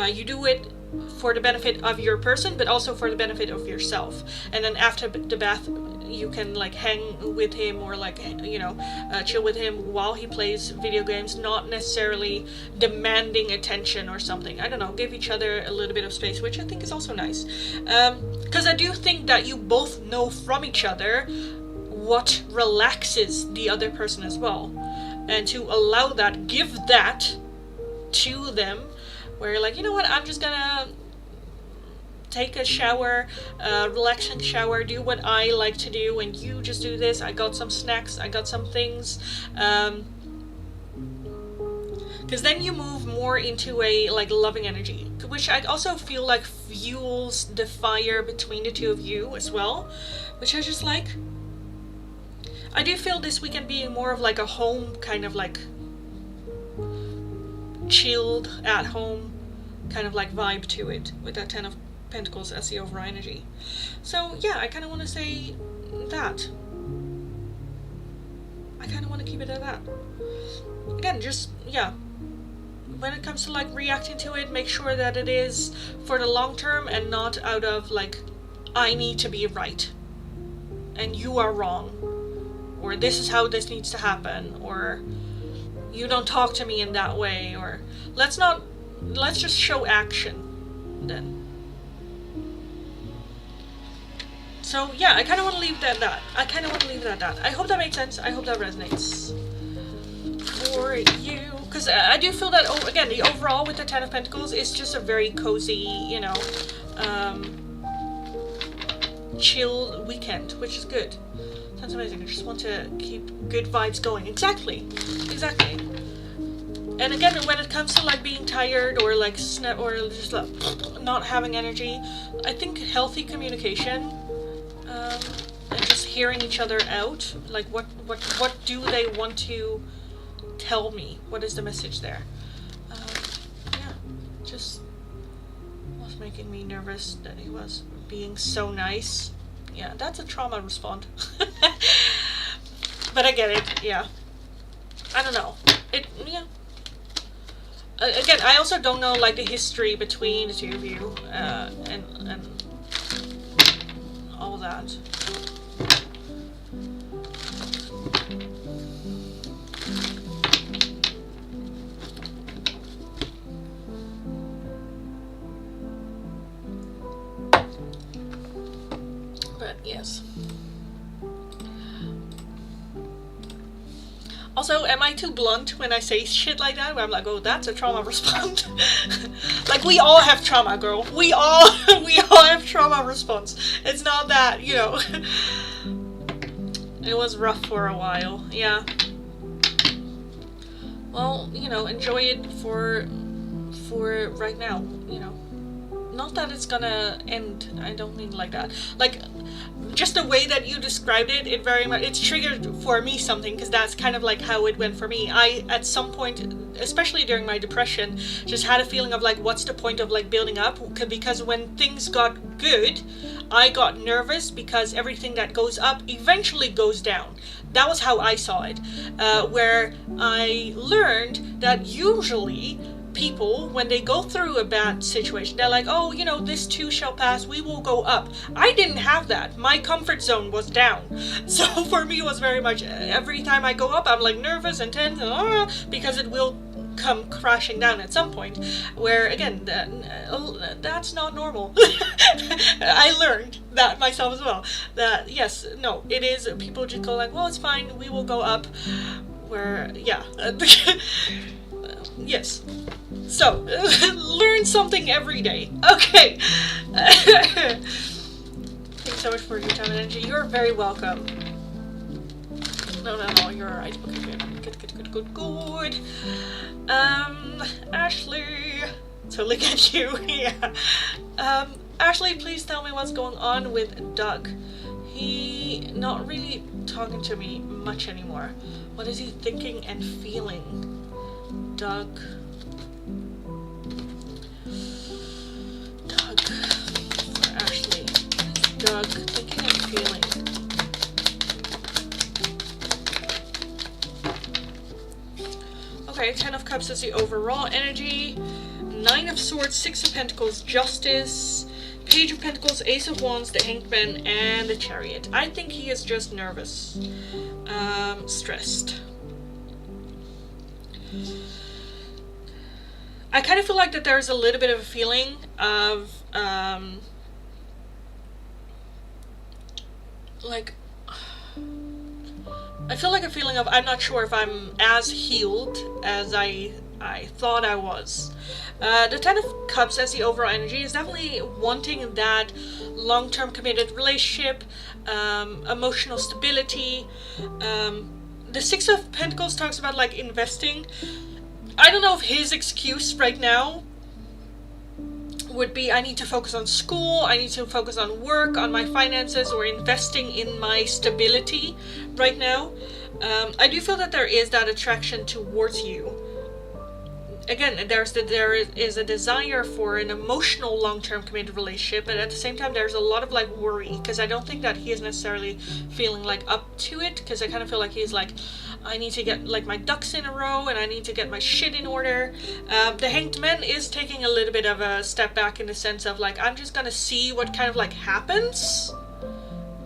You do it for the benefit of your person, but also for the benefit of yourself. And then after the bath, you can like hang with him, or like, you know, chill with him while he plays video games, not necessarily demanding attention or something. I don't know, give each other a little bit of space, which I think is also nice. Because I do think that you both know from each other what relaxes the other person as well. And to allow that, give that to them, where you're like, you know what, I'm just gonna take a shower, relaxing shower, do what I like to do, and you just do this. I got some snacks, I got some things. Because then you move more into a like loving energy, which I also feel like fuels the fire between the two of you as well, which I just like. I do feel this weekend being more of like a home kind of like chilled at home kind of like vibe to it, with that Ten of Pentacles as the overall energy. So yeah, I kind of want to say that. I kind of want to keep it at that. Again, just, yeah, when it comes to like reacting to it, make sure that it is for the long term and not out of like, I need to be right and you are wrong, or this is how this needs to happen, or you don't talk to me in that way, or let's just show action then. So yeah, I kind of want to leave that at that. I hope that makes sense. I hope that resonates for you. Because I do feel that, again, the overall with the Ten of Pentacles is just a very cozy, you know, chill weekend, which is good. Sounds amazing. I just want to keep good vibes going. Exactly. And again, when it comes to like being tired or like or just like not having energy, I think healthy communication, and just hearing each other out, like what do they want to tell me? What is the message there? Yeah, just was making me nervous that he was being so nice. Yeah, that's a trauma response. But I get it. Yeah, I don't know. Yeah. Again, I also don't know like the history between the two of you, and all that. But yes. Also, am I too blunt when I say shit like that? Where I'm like, oh, that's a trauma response. Like, we all have trauma, girl. We all have trauma response. It's not that, you know. It was rough for a while, yeah. Well, you know, enjoy it for right now, you know. Not that it's gonna end, I don't mean like that. Like, just the way that you described it, it's triggered for me something, because that's kind of like how it went for me. I, at some point, especially during my depression, just had a feeling of like, what's the point of like building up? Because when things got good, I got nervous because everything that goes up eventually goes down. That was how I saw it, where I learned that usually people, when they go through a bad situation, they're like, oh, you know, this too shall pass, we will go up. I didn't have that. My comfort zone was down. So for me, it was very much, every time I go up, I'm like nervous and tense, because it will come crashing down at some point, where again, that's not normal. I learned that myself as well, that yes, no, it is, people just go like, well, it's fine, we will go up, where, yeah. Yes. So, learn something every day. Okay. Thanks so much for your time and energy. You're very welcome. No, you're alright. Okay, good. Ashley. To look at you, yeah. Ashley, please tell me what's going on with Doug. He not really talking to me much anymore. What is he thinking and feeling? Doug, for Ashley. Doug, thinking and feeling. Okay, 10 of Cups is the overall energy. 9 of Swords, 6 of Pentacles, Justice, Page of Pentacles, Ace of Wands, the Hanged Man, and the Chariot. I think he is just nervous, stressed. I kind of feel like that there's a little bit of a feeling of, like, I feel like a feeling of, I'm not sure if I'm as healed as I thought I was. The 10 of Cups as the overall energy is definitely wanting that long-term committed relationship, emotional stability. The 6 of Pentacles talks about, like, investing. I don't know if his excuse right now would be, I need to focus on school, I need to focus on work, on my finances, or investing in my stability right now. I do feel that there is that attraction towards you. Again, there is a desire for an emotional long-term committed relationship, but at the same time there's a lot of like worry, because I don't think that he is necessarily feeling like up to it, because I kind of feel like he's like, I need to get like my ducks in a row and I need to get my shit in order. The Hanged Man is taking a little bit of a step back in the sense of like, I'm just gonna see what kind of like happens,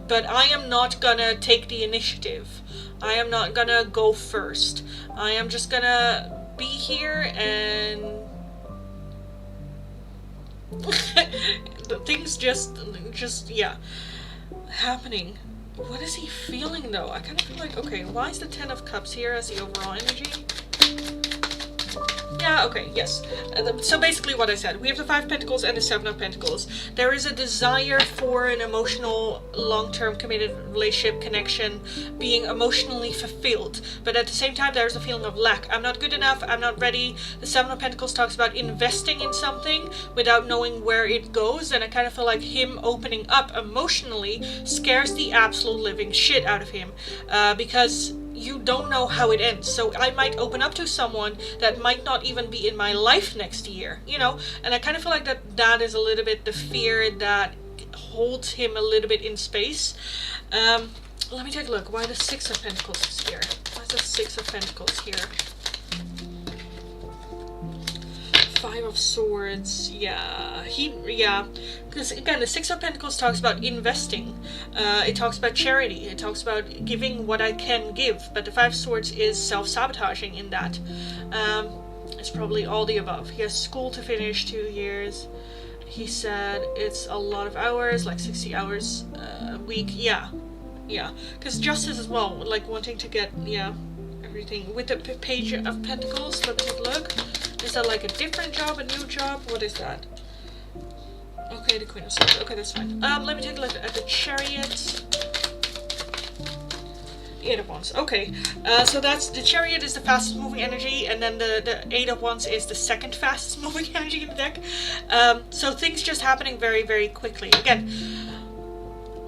but I am not gonna take the initiative. I am not gonna go first. I am just gonna be here and the things just yeah, happening. What is he feeling though? I kind of feel like, okay, why is the 10 of Cups here as the overall energy? Yeah, okay, yes. So basically what I said, we have the 5 of Pentacles and the 7 of Pentacles. There is a desire for an emotional, long-term committed relationship connection, being emotionally fulfilled. But at the same time, there's a feeling of lack. I'm not good enough, I'm not ready. The 7 of Pentacles talks about investing in something without knowing where it goes. And I kind of feel like him opening up emotionally scares the absolute living shit out of him. Because you don't know how it ends. So I might open up to someone that might not even be in my life next year, you know? And I kind of feel like that is a little bit the fear that holds him a little bit in space. Let me take a look. Why the 6 of Pentacles is here? Why is the 6 of Pentacles here? 5 of Swords, yeah, because again, the 6 of Pentacles talks about investing, it talks about charity, it talks about giving what I can give, but the 5 of Swords is self-sabotaging in that. It's probably all the above. He has school to finish, 2 years, he said it's a lot of hours, like 60 hours a week, yeah, because justice as well, like wanting to get, everything. With the Page of Pentacles, let me take a look. Is that like a different job, a new job? What is that? Okay, the Queen of Swords. Okay, that's fine. Let me take a look at the Chariot. Eight of Wands. Okay, so that's the Chariot is the fastest moving energy, and then the Eight of Wands is the second fastest moving energy in the deck. So things just happening very, very quickly. Again,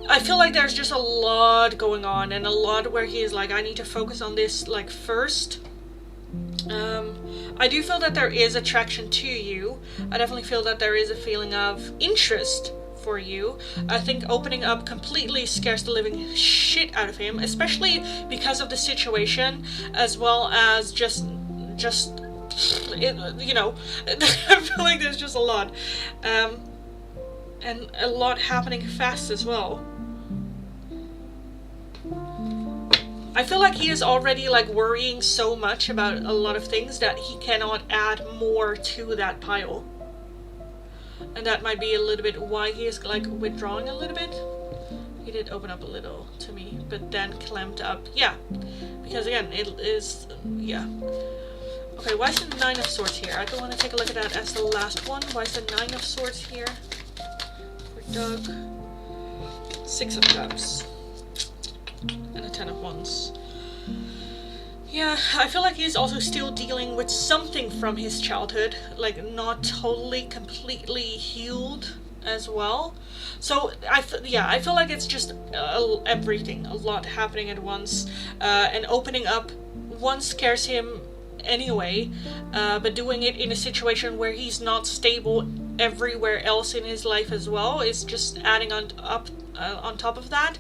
I feel like there's just a lot going on, and a lot where he is like, I need to focus on this like first. I do feel that there is attraction to you. I definitely feel that there is a feeling of interest for you. I think opening up completely scares the living shit out of him, especially because of the situation, as well as just you know, I feel like there's just a lot, and a lot happening fast as well. I feel like he is already like worrying so much about a lot of things that he cannot add more to that pile. And that might be a little bit why he is like withdrawing a little bit. He did open up a little to me, but then clamped up. Yeah, because again, it is, yeah. Okay, why is the Nine of Swords here? I don't want to take a look at that as the last one. Why is the Nine of Swords here? For Doug. Six of Cups. And a Ten of Wands. Yeah, I feel like he's also still dealing with something from his childhood, like not totally, completely healed as well. So I feel like it's just everything, a lot happening at once, and opening up. One scares him anyway, but doing it in a situation where he's not stable everywhere else in his life as well is just adding on top of that.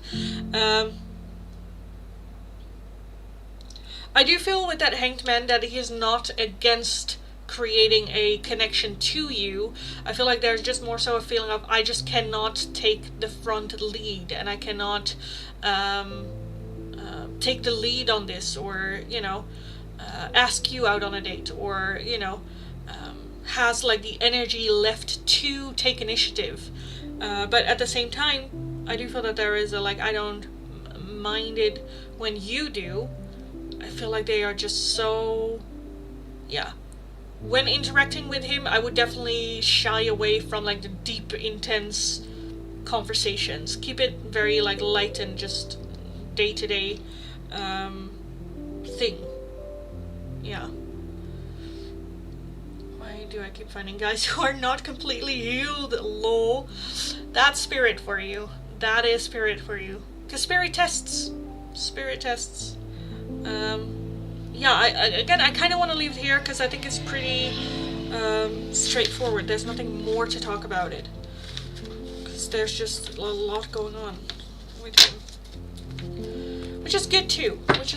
I do feel with that Hanged Man that he is not against creating a connection to you. I feel like there's just more so a feeling of I just cannot take the front lead, and I cannot take the lead on this, or, you know, ask you out on a date, or, you know, has like the energy left to take initiative. But at the same time, I do feel that there is a like, I don't mind it when you do. I feel like they are just so, yeah. When interacting with him, I would definitely shy away from like the deep, intense conversations. Keep it very like light and just day-to-day thing. Yeah. Why do I keep finding guys who are not completely healed? Lol. That's spirit for you. That is spirit for you. Because spirit tests. Spirit tests. Yeah, I kind of want to leave it here because I think it's pretty straightforward. There's nothing more to talk about it, because there's just a lot going on with him, which is good too. But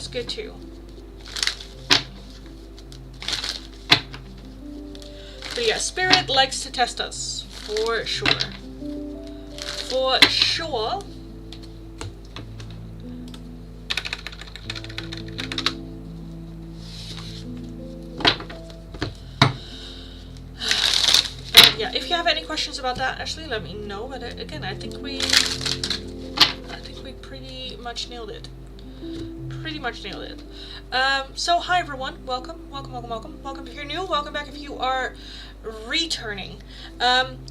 yeah, spirit likes to test us for sure. For sure. Yeah, if you have any questions about that, actually let me know. But again, I think we pretty much nailed it. So hi everyone, welcome if you're new, welcome back if you are returning.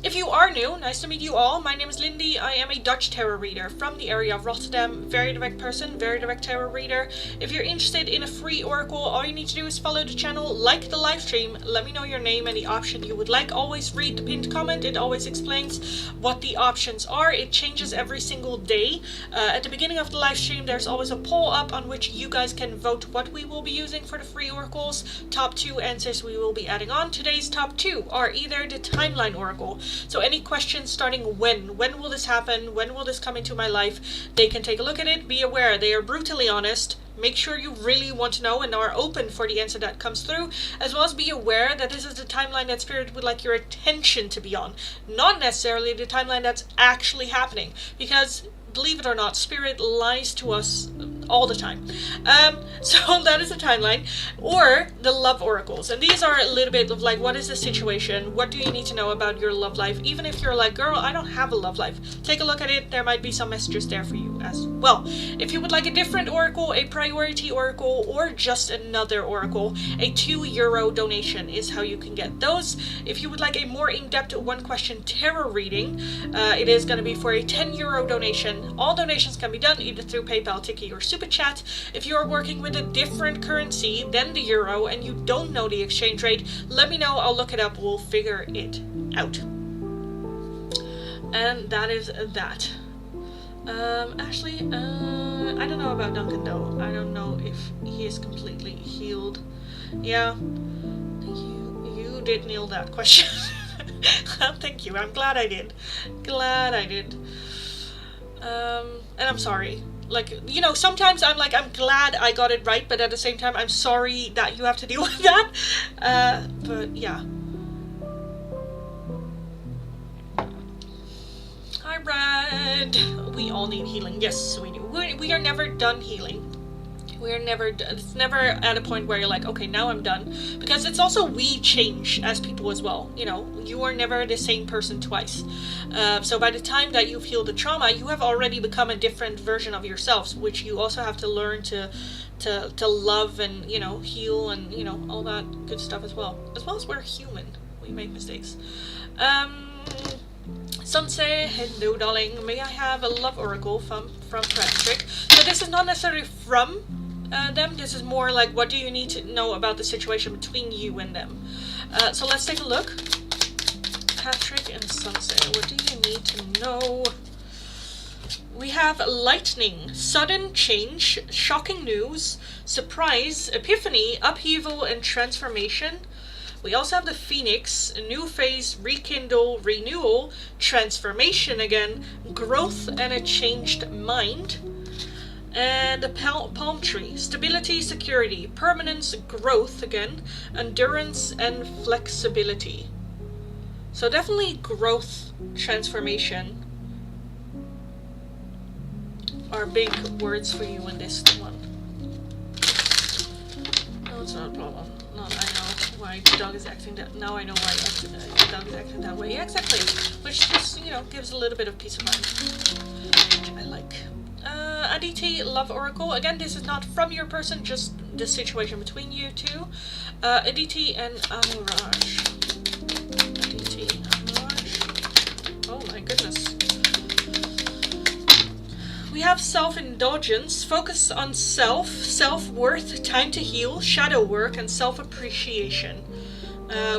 If you are new, nice to meet you all. My name is Lindy. I am a Dutch tarot reader from the area of Rotterdam. Very direct person, very direct tarot reader. If you're interested in a free oracle, all you need to do is follow the channel, like the live stream, let me know your name and the option you would like. Always read the pinned comment. It always explains what the options are. It changes every single day. At the beginning of the live stream, there's always a poll up on which you guys can vote what we will be using for the free oracles. Top 2 answers we will be adding on. Today's top 2 are either the timeline oracle. So any questions starting when will this happen? When will this come into my life? They can take a look at it. Be aware, they are brutally honest. Make sure you really want to know and are open for the answer that comes through, as well as be aware that this is the timeline that Spirit would like your attention to be on, not necessarily the timeline that's actually happening, because believe it or not, Spirit lies to us all the time. So that is the timeline. Or the love oracles. And these are a little bit of like, what is the situation? What do you need to know about your love life? Even if you're like, girl, I don't have a love life. Take a look at it. There might be some messages there for you as well. If you would like a different oracle, a priority oracle, or just another oracle, a €2 donation is how you can get those. If you would like a more in-depth one-question tarot reading, it is going to be for a €10 donation. All donations can be done either through PayPal, Tiki, or Super Chat. If you are working with a different currency than the euro and you don't know the exchange rate, let me know. I'll look it up. We'll figure it out. And that is that. Actually, I don't know about Duncan though. I don't know if he is completely healed. Yeah, you did nail that question. Thank you. I'm glad I did. And I'm sorry. Like, you know, sometimes I'm like, I'm glad I got it right, but at the same time, I'm sorry that you have to deal with that. But yeah. Hi, Brad. We all need healing. Yes, we do. We are never done healing. It's never at a point where you're like, okay, now I'm done. Because it's also, we change as people as well. You know, you are never the same person twice. So by the time that you've healed the trauma, you have already become a different version of yourselves, which you also have to learn to love and, you know, heal and, you know, all that good stuff as well. As well as we're human. We make mistakes. Sunset, hello darling. May I have a love oracle from Patrick? So this is not necessarily from them. This is more like, what do you need to know about the situation between you and them? So let's take a look. Patrick and Sunset, what do you need to know? We have lightning, sudden change, shocking news, surprise, epiphany, upheaval, and transformation. We also have the Phoenix, a new phase, rekindle, renewal, transformation again, growth, and a changed mind. And the palm tree, stability, security, permanence, growth again, endurance, and flexibility. So definitely growth, transformation are big words for you in this one. No, it's not a problem. No, I know why the dog is acting that. Now I know why the dog is acting that way. Yeah, exactly. Which just, you know, gives a little bit of peace of mind, which I like. Aditi, love oracle. Again, this is not from your person, just the situation between you two. Aditi and Anuraj. Aditi and Anuraj. Oh my goodness. We have self-indulgence, focus on self, self-worth, time to heal, shadow work, and self-appreciation.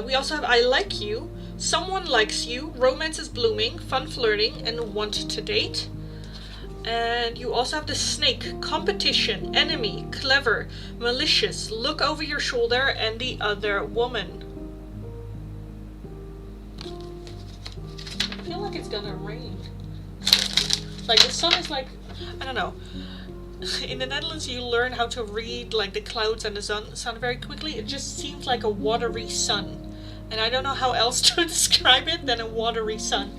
We also have I like you, someone likes you, romance is blooming, fun flirting, and want to date. And you also have the snake, competition, enemy, clever, malicious, look over your shoulder, and the other woman. I feel like it's gonna rain. Like the sun is like, I don't know. In the Netherlands you learn how to read like the clouds and the sun very quickly. It just seems like a watery sun. And I don't know how else to describe it than a watery sun.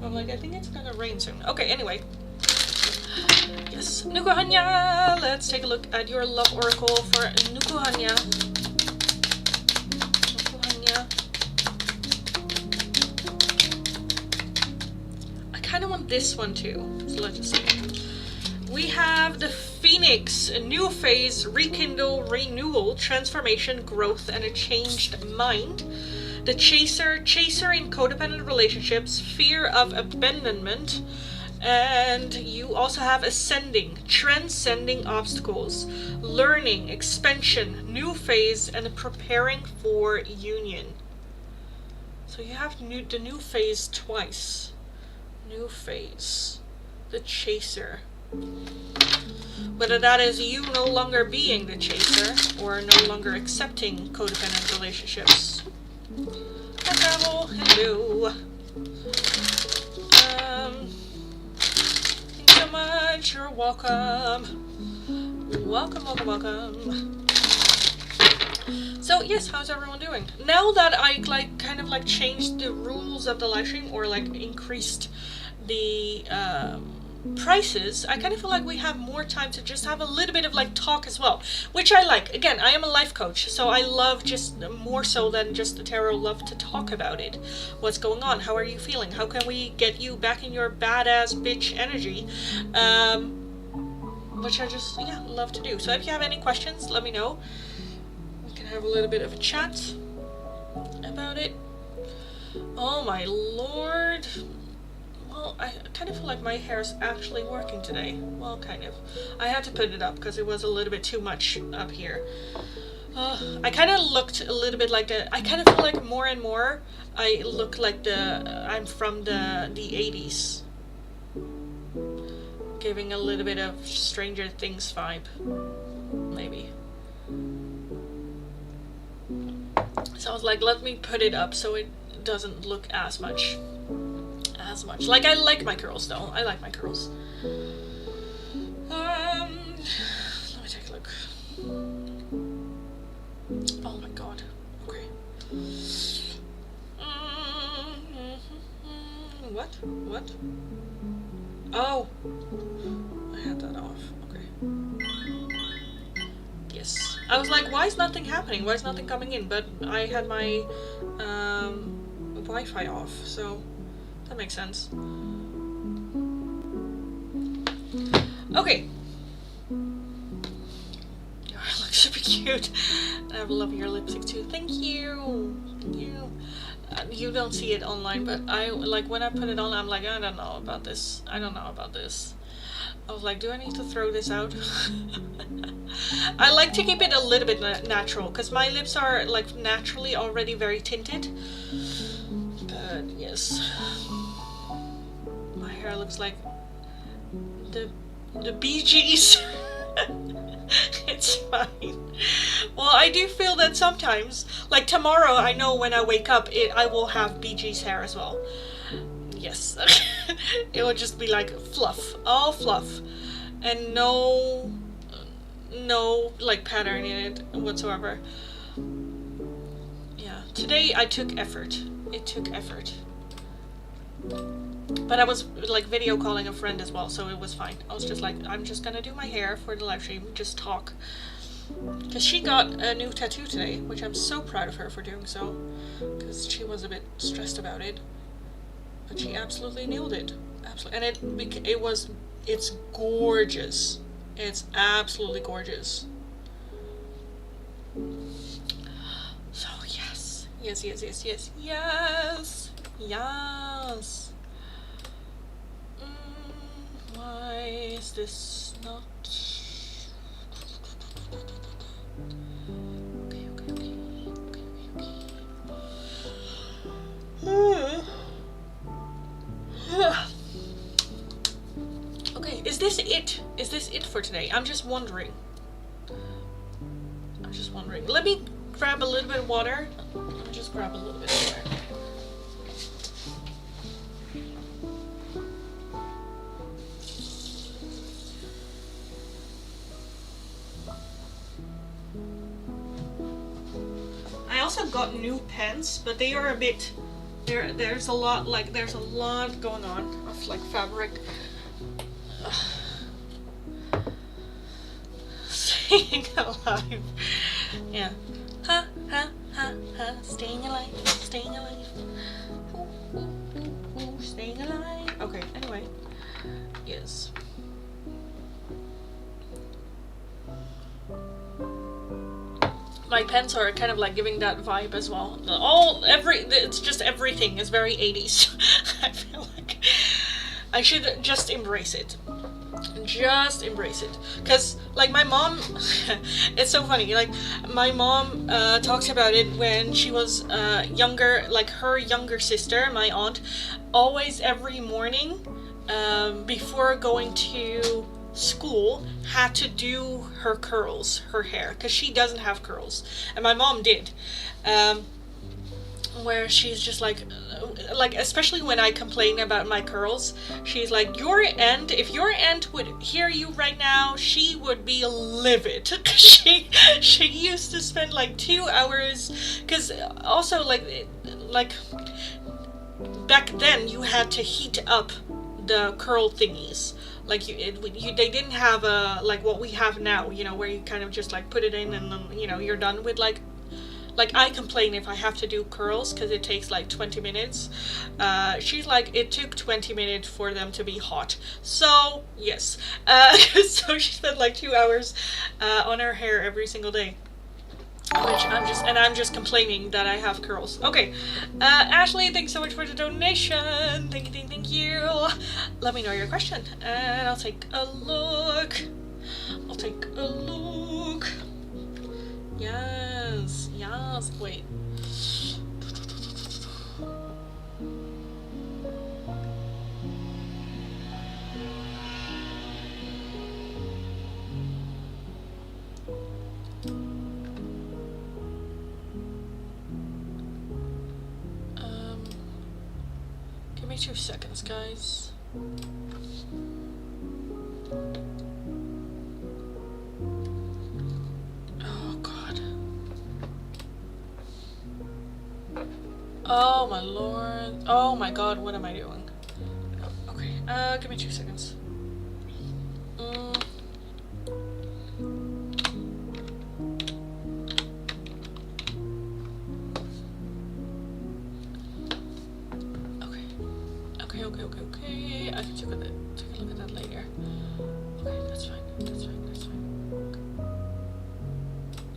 I'm like, I think it's gonna rain soon. Okay, anyway. Yes, Nukuhanya! Let's take a look at your love oracle for Nukuhanya. Nukuhanya. I kind of want this one too, so let's just see. We have the Phoenix, a new phase, rekindle, renewal, transformation, growth, and a changed mind. The Chaser in codependent relationships, fear of abandonment. And you also have ascending, transcending obstacles, learning, expansion, new phase, and preparing for union. So you have the new phase twice. New phase. The Chaser. Whether that is you no longer being the chaser or no longer accepting codependent relationships. Hi Travel, hello. Thanks so much, you're welcome. Welcome. So yes, how's everyone doing? Now that I kind of changed the rules of the live stream, or increased the prices, I kind of feel like we have more time to just have a little bit of like talk as well, which I like. Again, I am a life coach, so I love just more so than just the tarot, love to talk about it. What's going on? How are you feeling? How can we get you back in your badass bitch energy? Which I just, yeah, love to do. So if you have any questions, let me know. We can have a little bit of a chat about it. Oh my lord. Well, I kind of feel like my hair is actually working today. Well, kind of. I had to put it up because it was a little bit too much up here. I kind of looked a little bit like I kind of feel like more and more I look like I'm from the 80s. Giving a little bit of Stranger Things vibe. Maybe. So I was like, let me put it up so it doesn't look as much. Like, I like my curls though. I like my curls. Let me take a look. Oh my god. Okay. What? Oh! I had that off. Okay. Yes. I was like, why is nothing happening? Why is nothing coming in? But I had my Wi-Fi off, so that makes sense. Okay. You look super cute. I love your lipstick too. Thank you. Thank you. You don't see it online, but I like when I put it on, I'm like, I don't know about this. I was like, do I need to throw this out? I like to keep it a little bit natural, because my lips are like naturally already very tinted. But yes, my hair looks like the Bee Gees. It's fine. Well, I do feel that sometimes, like tomorrow, I know when I wake up, I will have Bee Gees hair as well. Yes. It will just be like fluff, all fluff, and no like pattern in it whatsoever. Yeah, today I took effort. It took effort. But I was like video calling a friend as well, so it was fine. I was just like, I'm just gonna do my hair for the live stream, just talk. Because she got a new tattoo today, which I'm so proud of her for doing so. Because she was a bit stressed about it. But she absolutely nailed it. Absolutely. And it's gorgeous. It's absolutely gorgeous. So yes. Yes. Why is this not... Okay, is this it? Is this it for today? I'm just wondering. Let me grab a little bit of water. Let me just grab a little bit of water. I also got new pants, but they are a bit... There's a lot going on of like fabric. Staying alive. Yeah. Ha, staying alive. Staying alive. Staying alive. Okay, anyway. Yes. My pants are kind of like giving that vibe as well. It's just everything is very 80s. I feel like I should just embrace it. Just embrace it. Because, like, my mom, it's so funny, like, my mom talks about it when she was younger, like, her younger sister, my aunt, always every morning, before going to school, had to do her curls, her hair, because she doesn't have curls, and my mom did, where she's just like especially when I complain about my curls, she's like, if your aunt would hear you right now, she would be livid. she used to spend like 2 hours, because also like back then you had to heat up the curl thingies. Like they didn't have like what we have now, you know, where you kind of just like put it in and then, you know, you're done with like I complain if I have to do curls because it takes like 20 minutes. She's like, it took 20 minutes for them to be hot. So yes, so she spent like 2 hours on her hair every single day. Which I'm just complaining that I have curls. Okay, Ashley, thanks so much for the donation. Thank you. Let me know your question, and I'll take a look. Yes. Wait. Give me 2 seconds, guys. Oh God. Oh my lord. Oh my God, what am I doing? Okay, give me 2 seconds. Okay. I can take a look at that later. Okay, that's fine.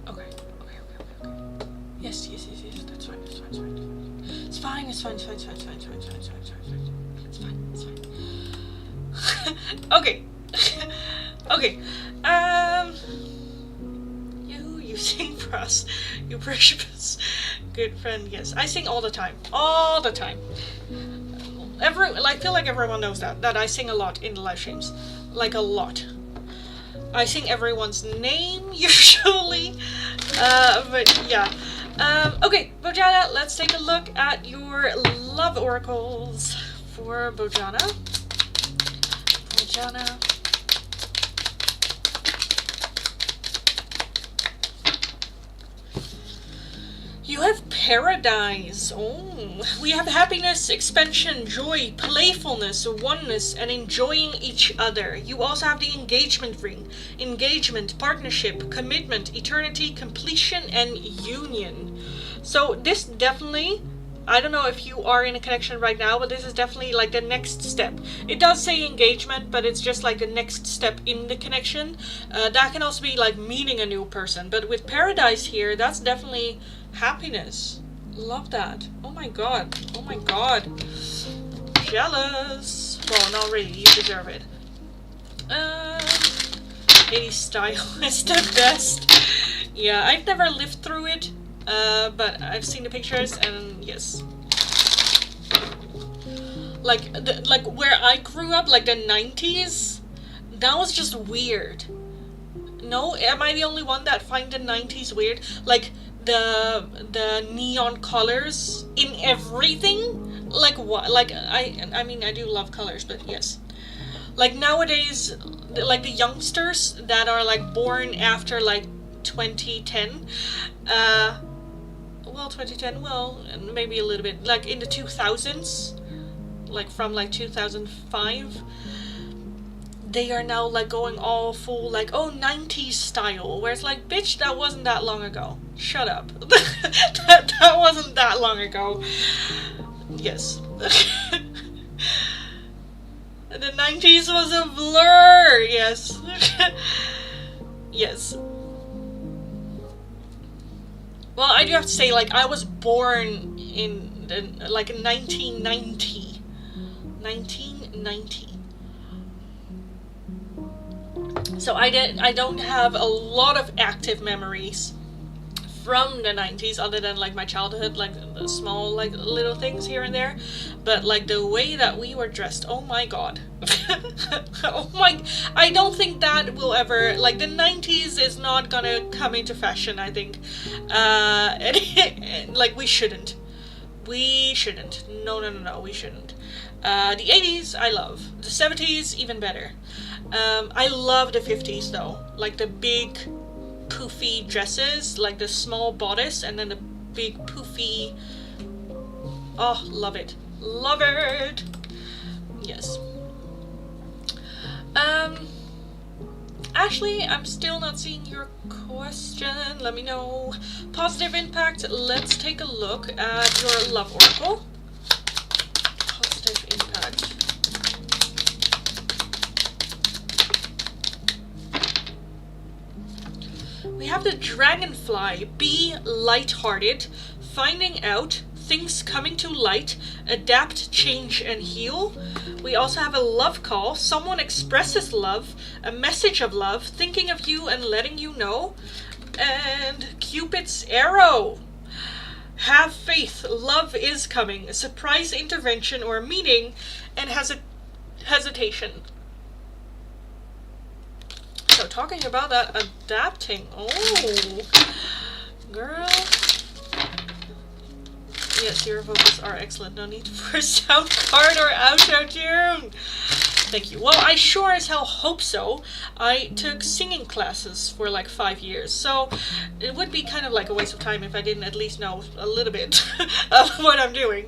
Okay. Yes, that's fine. It's fine. Okay. You sing for us, you precious good friend. Yes, I sing all the time. I feel like everyone knows that I sing a lot in the live streams, like a lot. I sing everyone's name usually, but yeah. Okay, Bojana, let's take a look at your love oracles for Bojana. You have paradise. Oh, we have happiness, expansion, joy, playfulness, oneness, and enjoying each other. You also have the engagement ring. Engagement, partnership, commitment, eternity, completion, and union. So this definitely, I don't know if you are in a connection right now, but this is definitely like the next step. It does say engagement, but it's just like the next step in the connection. That can also be like meeting a new person. But with paradise here, that's definitely happiness. Love that. Oh my god. Jealous. Well, not really. You deserve it. 80s style is the best. Yeah, I've never lived through it, but I've seen the pictures, and yes. Like where I grew up, like the 90s, that was just weird. No, am I the only one that find the 90s weird? Like the neon colors in everything. Like what? Like I mean I do love colors, but yes. Like nowadays, like the youngsters that are like born after like 2010, well 2010, well maybe a little bit like in the 2000s, like from like 2005. They are now like going all full like, oh, 90s style, where it's like, bitch, that wasn't that long ago. Shut up. that wasn't that long ago. Yes. The 90s was a blur. Yes. Yes. Well, I do have to say, like, I was born in like 1990. 1990. So I don't have a lot of active memories from the 90s, other than like my childhood, like the small like little things here and there. But like the way that we were dressed, oh my god. Oh my, I don't think that will ever, like the 90s is not gonna come into fashion, I think. Like we shouldn't. No, we shouldn't. The 80s I love. The 70s even better. I love the 50s though, like the big poofy dresses, like the small bodice and then the big poofy, oh, love it. Yes. Um, Ashley, I'm still not seeing your question. Let me know. Positive impact. Let's take a look at your love oracle. Positive impact. We have the dragonfly. Be lighthearted. Finding out. Things coming to light. Adapt, change, and heal. We also have a love call. Someone expresses love. A message of love. Thinking of you and letting you know. And Cupid's arrow. Have faith. Love is coming. A surprise intervention or meeting. And hesitation. So talking about that, adapting. Oh, girl. Yes, your vocals are excellent. No need for a sound card or outro tune. Thank you. Well, I sure as hell hope so. I took singing classes for like 5 years, so it would be kind of like a waste of time if I didn't at least know a little bit of what I'm doing.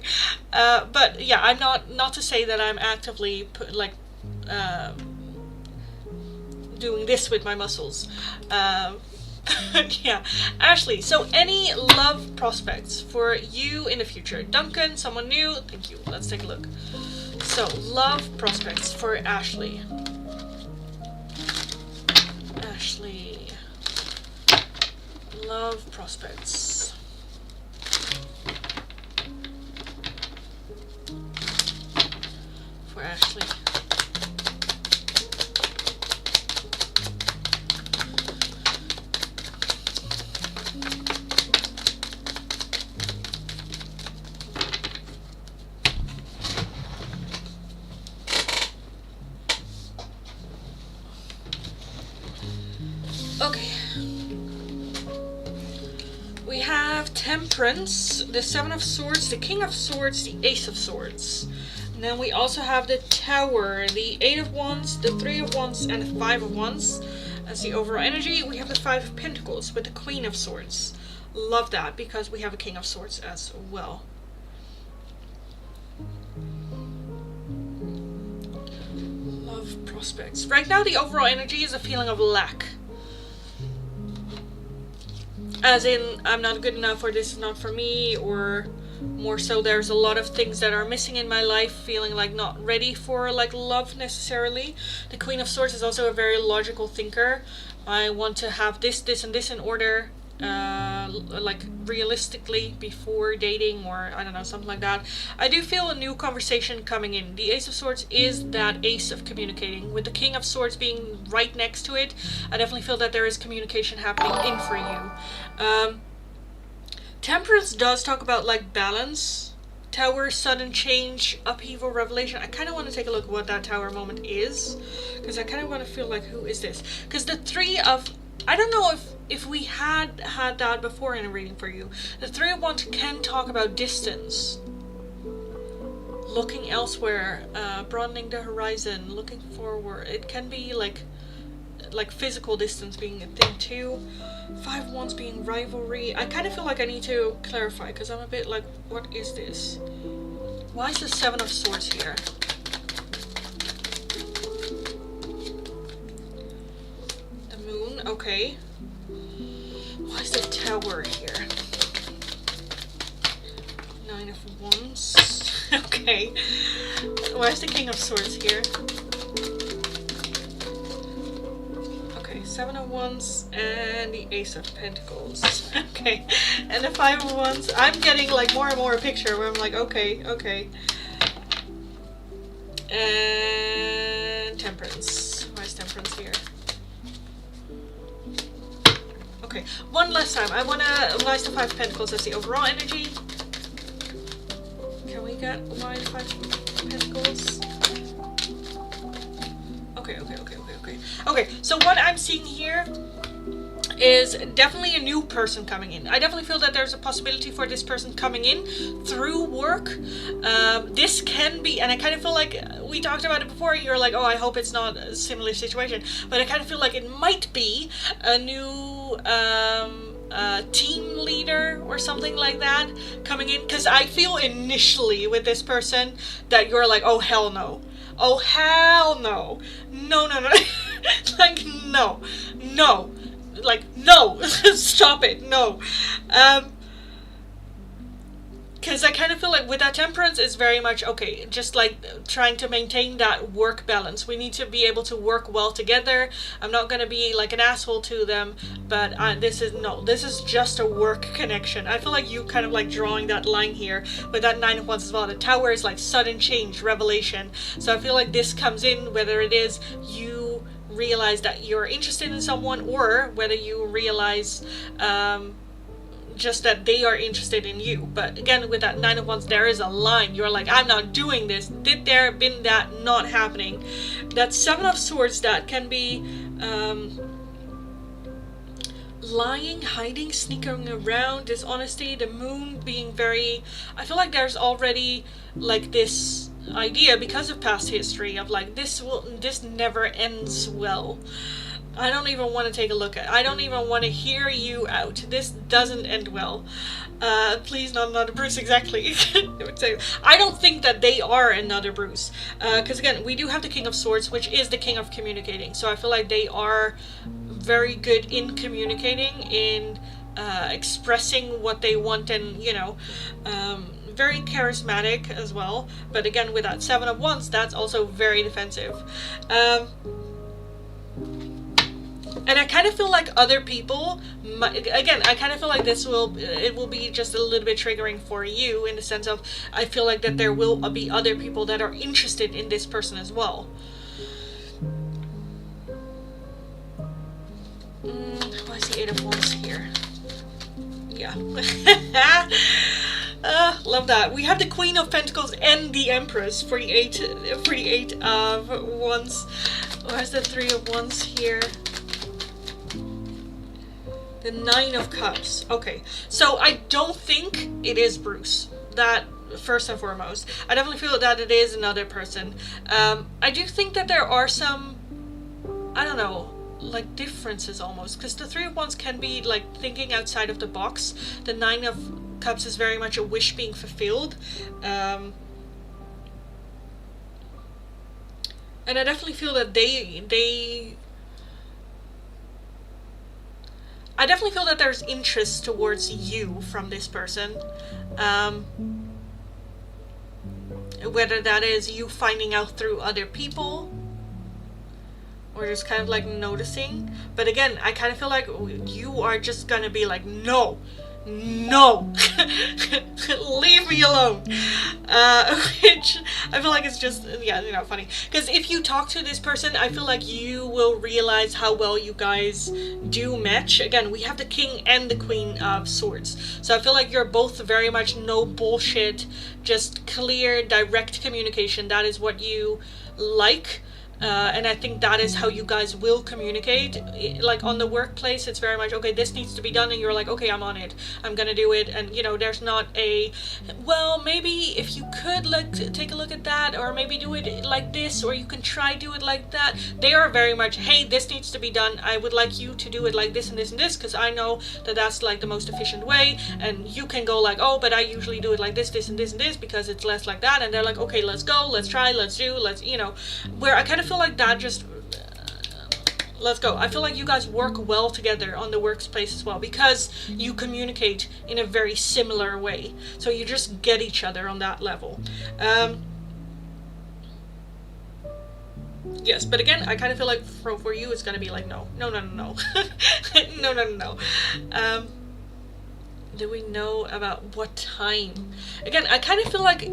But yeah, I'm not to say that I'm actively doing this with my muscles. Yeah, Ashley, so any love prospects for you in the future? Duncan, someone new? Thank you. Let's take a look. So, love prospects for Ashley. Ashley. Love prospects. For Ashley. Okay. We have Temperance, the Seven of Swords, the King of Swords, the Ace of Swords. And then we also have the Tower, the Eight of Wands, the Three of Wands, and the Five of Wands. As the overall energy, we have the Five of Pentacles with the Queen of Swords. Love that, because we have a King of Swords as well. Love prospects. Right now, the overall energy is a feeling of lack. As in, I'm not good enough, or this is not for me, or more so there's a lot of things that are missing in my life, feeling like not ready for like love necessarily. The Queen of Swords is also a very logical thinker. I want to have this, this, and this in order, like realistically before dating, or I don't know, something like that. I do feel a new conversation coming in. The Ace of Swords is that ace of communicating. With the King of Swords being right next to it, I definitely feel that there is communication happening in for you. Temperance does talk about like balance. Tower, sudden change, upheaval, revelation. I kind of want to take a look at what that Tower moment is, because I kind of want to feel like, who is this? Because the Three of, I don't know if we had that before in a reading for you. The Three of Wands can talk about distance, looking elsewhere, broadening the horizon, looking forward. It can be like physical distance being a thing too. Five of Wands being rivalry. I kind of feel like I need to clarify, because I'm a bit like, what is this? Why is the Seven of Swords here? The Moon, okay. Why is the Tower here? Nine of Wands. Okay. Why is the King of Swords here? Seven of Wands and the Ace of Pentacles. Okay, and the Five of Wands. I'm getting like more and more a picture where I'm like, okay. And Temperance. Why is Temperance here? Okay, one last time. I want to why is the Five of Pentacles as the overall energy? Can we get why the Five of Pentacles? Okay, so what I'm seeing here is definitely a new person coming in. I definitely feel that there's a possibility for this person coming in through work. This can be, and I kind of feel like we talked about it before, you're like, oh, I hope it's not a similar situation, but I kind of feel like it might be a new team leader or something like that coming in, because I feel initially with this person that you're like, oh, hell no. Oh, hell no. No, no, no. Like, no. No. Like, no. Stop it. No. Because I kind of feel like with that temperance is very much, okay, just like trying to maintain that work balance. We need to be able to work well together. I'm not going to be like an asshole to them, but this is just a work connection. I feel like you kind of like drawing that line here with that Nine of Wands as well. The Tower is like sudden change, revelation. So I feel like this comes in, whether it is you realize that you're interested in someone, or whether you realize just that they are interested in you. But again, with that Nine of Wands, there is a line. You're like, I'm not doing this. Did there been that not happening? That Seven of Swords, that can be lying, hiding, sneaking around, dishonesty. The Moon being very, I feel like there's already like this idea because of past history of like this never ends well. I don't even want to take a look at it. I don't even want to hear you out. This doesn't end well. Please, not another Bruce, exactly. I don't think that they are another Bruce. Because again, we do have the King of Swords, which is the king of communicating. So I feel like they are very good in communicating, in expressing what they want, and, you know, very charismatic as well. But again, with that Seven of Wands, that's also very defensive. And I kind of feel like other people, again, I kind of feel like it will be just a little bit triggering for you, in the sense of, I feel like that there will be other people that are interested in this person as well. Why is the Eight of Wands here? Yeah. Love that. We have the Queen of Pentacles and the Empress for the Eight of Wands. Where's the Three of Wands here? The Nine of Cups. Okay, so I don't think it is Bruce. That, first and foremost. I definitely feel that it is another person. I do think that there are some, I don't know, like differences almost. Because the Three of Wands can be like thinking outside of the box. The Nine of Cups is very much a wish being fulfilled. And I definitely feel that I definitely feel that there's interest towards you from this person. Whether that is you finding out through other people, or just kind of like noticing. But again, I kind of feel like you are just gonna be like, no, no, leave me alone. Which I feel like it's just, yeah, you know, funny. Because if you talk to this person, I feel like you will realize how well you guys do match. Again, we have the King and the Queen of Swords. So I feel like you're both very much no bullshit, just clear, direct communication. That is what you like. And I think that is how you guys will communicate. Like on the workplace, it's very much, okay, this needs to be done, and you're like, okay, I'm on it, I'm gonna do it. And you know, there's not a, well, maybe if you could like take a look at that, or maybe do it like this, or you can try do it like that. They are very much, hey, this needs to be done, I would like you to do it like this and this and this, because I know that that's like the most efficient way. And you can go like, oh, but I usually do it like this, this and this and this, because it's less like that. And they're like, okay, let's go, let's try, let's do, let's, you know, where I kind of feel like that just let's go. I feel like you guys work well together on the workplace as well, because you communicate in a very similar way. So you just get each other on that level. Yes, but again, I kind of feel like for you it's gonna be like, no, no, no, no, no. No, no, no, no. Do we know about what time? Again, I kind of feel like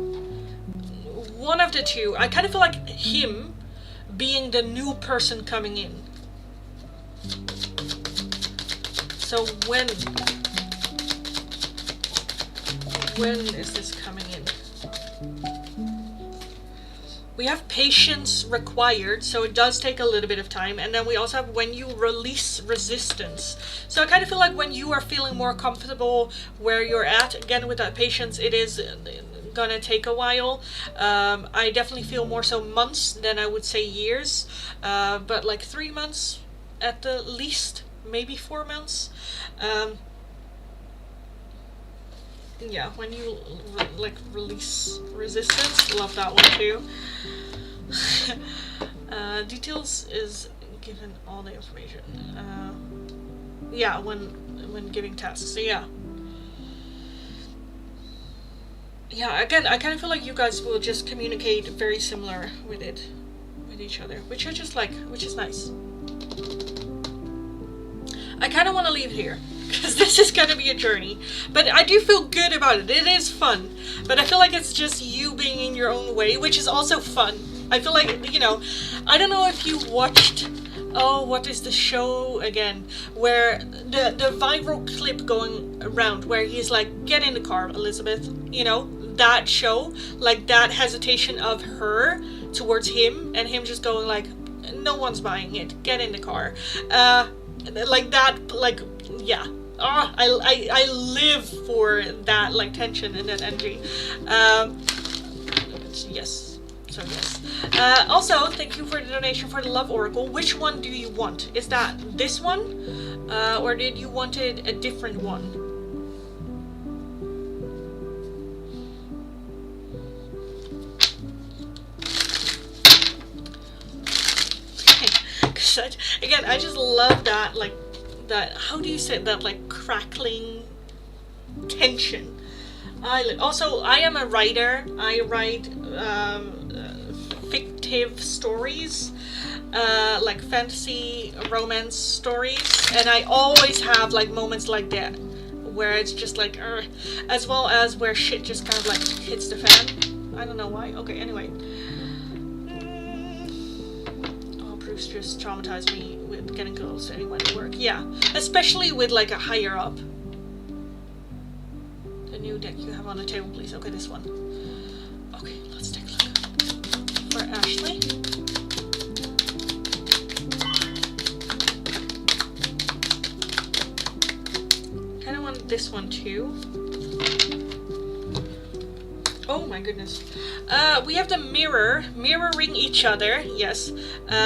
one of the two. I kind of feel like him being the new person coming in. So when is this coming in? We have patience required, so it does take a little bit of time. And then we also have when you release resistance. So I kind of feel like when you are feeling more comfortable where you're at, again with that patience, it is gonna take a while. I definitely feel more so months than I would say years, but like 3 months at the least, maybe 4 months. Yeah, when you like release resistance, love that one too. Details is given all the information. Yeah, when giving tasks. So yeah. Yeah, again, I kind of feel like you guys will just communicate very similar with each other, which I just like, which is nice. I kind of want to leave it here, because this is going to be a journey, but I do feel good about it. It is fun, but I feel like it's just you being in your own way, which is also fun. I feel like, you know, I don't know if you watched, oh, what is the show again, where the viral clip going around where he's like, get in the car, Elizabeth, you know, that show, like that hesitation of her towards him and him just going like, no one's buying it, get in the car, like that, like, yeah. I live for that, like, tension and that energy. Yes. So yes. Also, thank you for the donation for the Love Oracle. Which one do you want? Is that this one? Or did you wanted a different one? Again, I just love that, like, that, how do you say that, like, crackling tension. Also, I am a writer. I write fictive stories, like fantasy romance stories, and I always have like moments like that where it's just like, as well as where shit just kind of like hits the fan. I don't know why. Okay, anyway. Oh, Bruce just traumatized me with getting close to anyone at work. Yeah, especially with like a higher up. The new deck you have on the table, please. Okay, this one. Okay, let's take a look. For Ashley. Kind of want this one too. Oh my goodness. We have the mirror, mirroring each other, yes.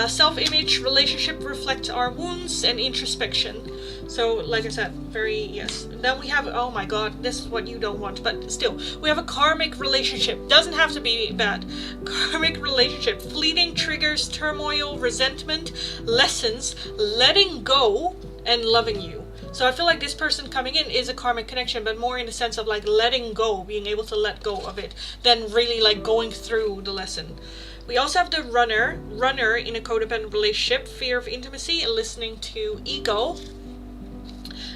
Self-image, relationship reflects our wounds, and introspection. So, like I said, very, yes. Then we have, oh my god, this is what you don't want, but still. We have a karmic relationship. Doesn't have to be bad. Karmic relationship. Fleeting triggers, turmoil, resentment, lessons, letting go, and loving you. So I feel like this person coming in is a karmic connection, but more in the sense of like letting go, being able to let go of it, than really like going through the lesson. We also have the runner in a codependent relationship, fear of intimacy and listening to ego.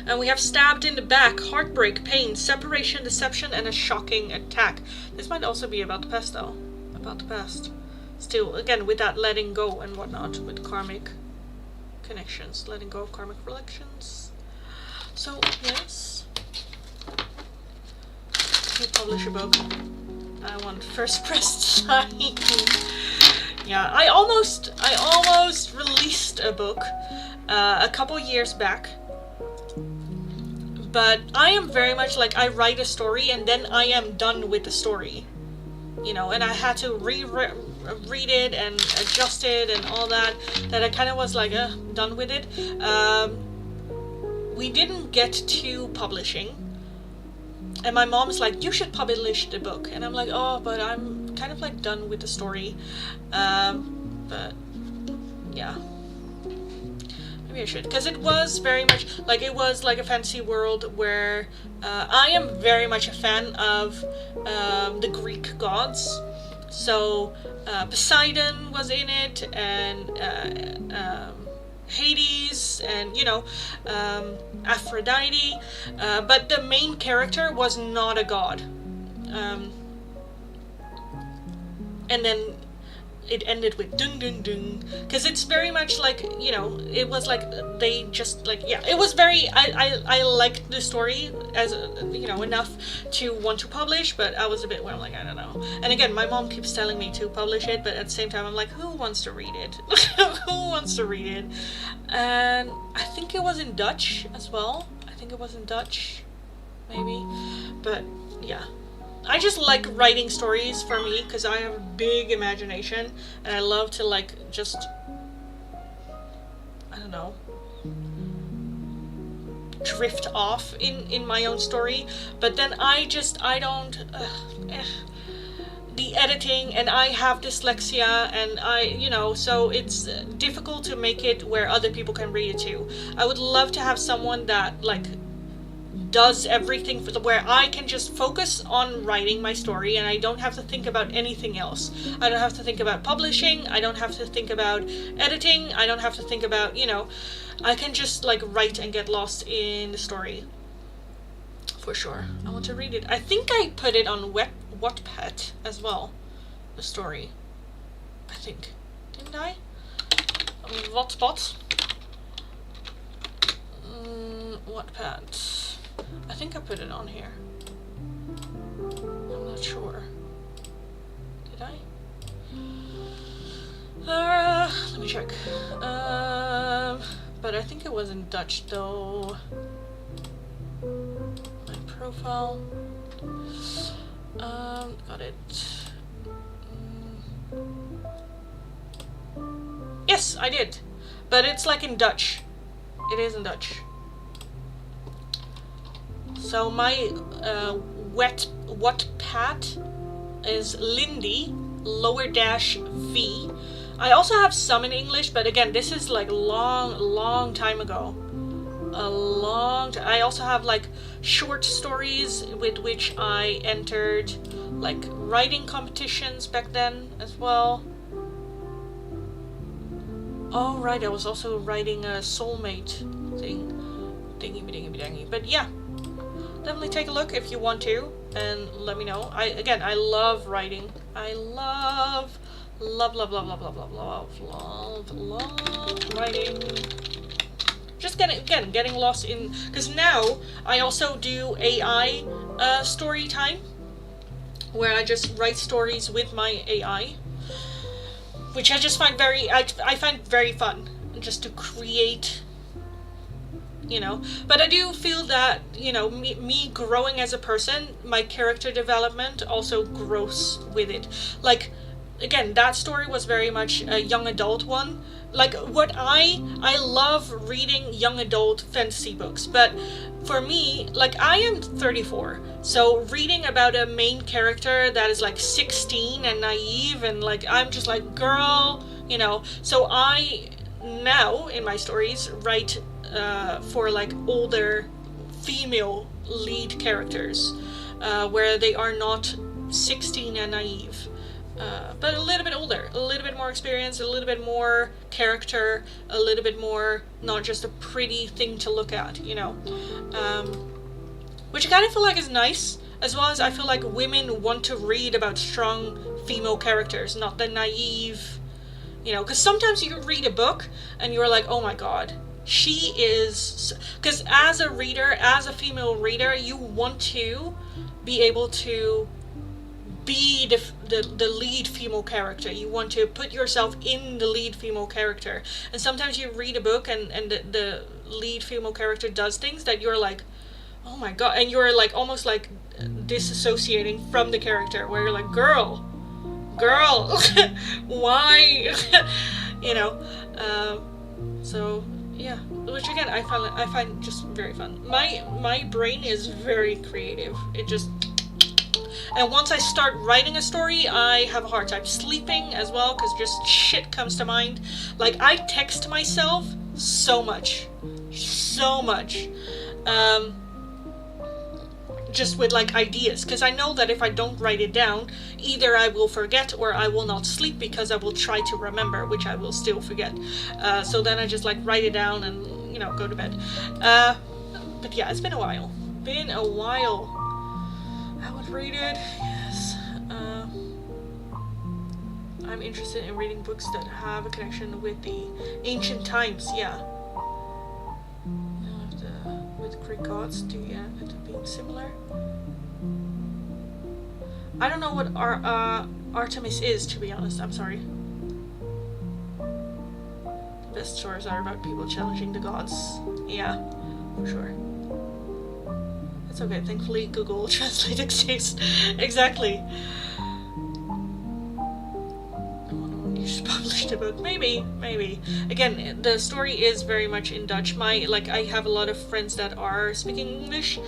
And we have stabbed in the back, heartbreak, pain, separation, deception, and a shocking attack. This might also be about the past though, about the past. Still, again, with that letting go and whatnot, with karmic connections, letting go of karmic relations. So, yes, you publish a book. I want first press sign. Yeah, I almost released a book a couple years back. But I am very much like, I write a story and then I am done with the story. You know, and I had to read it and adjust it and all that I kind of was like, done with it. We didn't get to publishing, and my mom's like, you should publish the book, and I'm like, oh, but I'm kind of like done with the story, but yeah, maybe I should, because it was very much like, it was like a fantasy world where I am very much a fan of the Greek gods. So Poseidon was in it, and Hades, and you know, Aphrodite, but the main character was not a god. And then it ended with dun dun dun, because it's very much like, you know, it was like they just like, yeah, it was very, I liked the story as, you know, enough to want to publish, but I was a bit where I'm like, I don't know. And again, my mom keeps telling me to publish it, but at the same time I'm like, who wants to read it? Who wants to read it? And I think it was in Dutch as well. I think it was in Dutch, maybe, but yeah. I just like writing stories for me, because I have a big imagination, and I love to like just, I don't know, drift off in my own story. But then I don't, the editing, and I have dyslexia, and so it's difficult to make it where other people can read it too. I would love to have someone that like does everything where I can just focus on writing my story and I don't have to think about anything else. I don't have to think about publishing, I don't have to think about editing, I don't have to think about, I can just like write and get lost in the story. For sure. I want to read it. I think I put it on Wattpad as well. The story. I think. Didn't I? Wattpad. Wattpad. I think I put it on here. I'm not sure. Did I? Let me check. But I think it was in Dutch though. My profile. Got it. Yes, I did. But it's like in Dutch. It is in Dutch. So my Wattpad is Lindy _V. I also have some in English, but again, this is like long time ago. I also have like short stories with which I entered like writing competitions back then as well. Oh right, I was also writing a soulmate thing. Dingy. But yeah, definitely take a look if you want to and let me know. I love writing. I love writing. Just getting lost in, because now I also do AI story time, where I just write stories with my AI, which I just find I find very fun, just to create, But I do feel that, me growing as a person, my character development also grows with it. Like, again, that story was very much a young adult one. Like, what I love reading young adult fantasy books, but for me, like, I am 34, so reading about a main character that is like 16 and naive and like, I'm just like, girl, so I now in my stories write for like older female lead characters, where they are not 16 and naive. But a little bit older, a little bit more experience, a little bit more character, a little bit more not just a pretty thing to look at, which I kind of feel like is nice, as well as I feel like women want to read about strong female characters, not the naive, because sometimes you read a book and you're like, oh my god, she is, because as a reader, as a female reader, you want to be able to be the lead female character. You want to put yourself in the lead female character, and sometimes you read a book and the lead female character does things that you're like, oh my god, and you're like almost like disassociating from the character, where you're like, girl why? So yeah, which again I find just very fun. My brain is very creative. It just, and once I start writing a story, I have a hard time sleeping as well, because just shit comes to mind. Like, I text myself so much. Just with like ideas, because I know that if I don't write it down, either I will forget or I will not sleep, because I will try to remember, which I will still forget. So then I just like write it down and, go to bed. But yeah, it's been a while. I would read it, yes. I'm interested in reading books that have a connection with the ancient times, yeah. With Greek gods, being similar. I don't know what Artemis is, to be honest, I'm sorry. The best stories are about people challenging the gods. Yeah, for sure. It's okay, thankfully Google Translate exists. Exactly. I wonder when you should publish the book. Maybe. Again, the story is very much in Dutch. I have a lot of friends that are speaking English.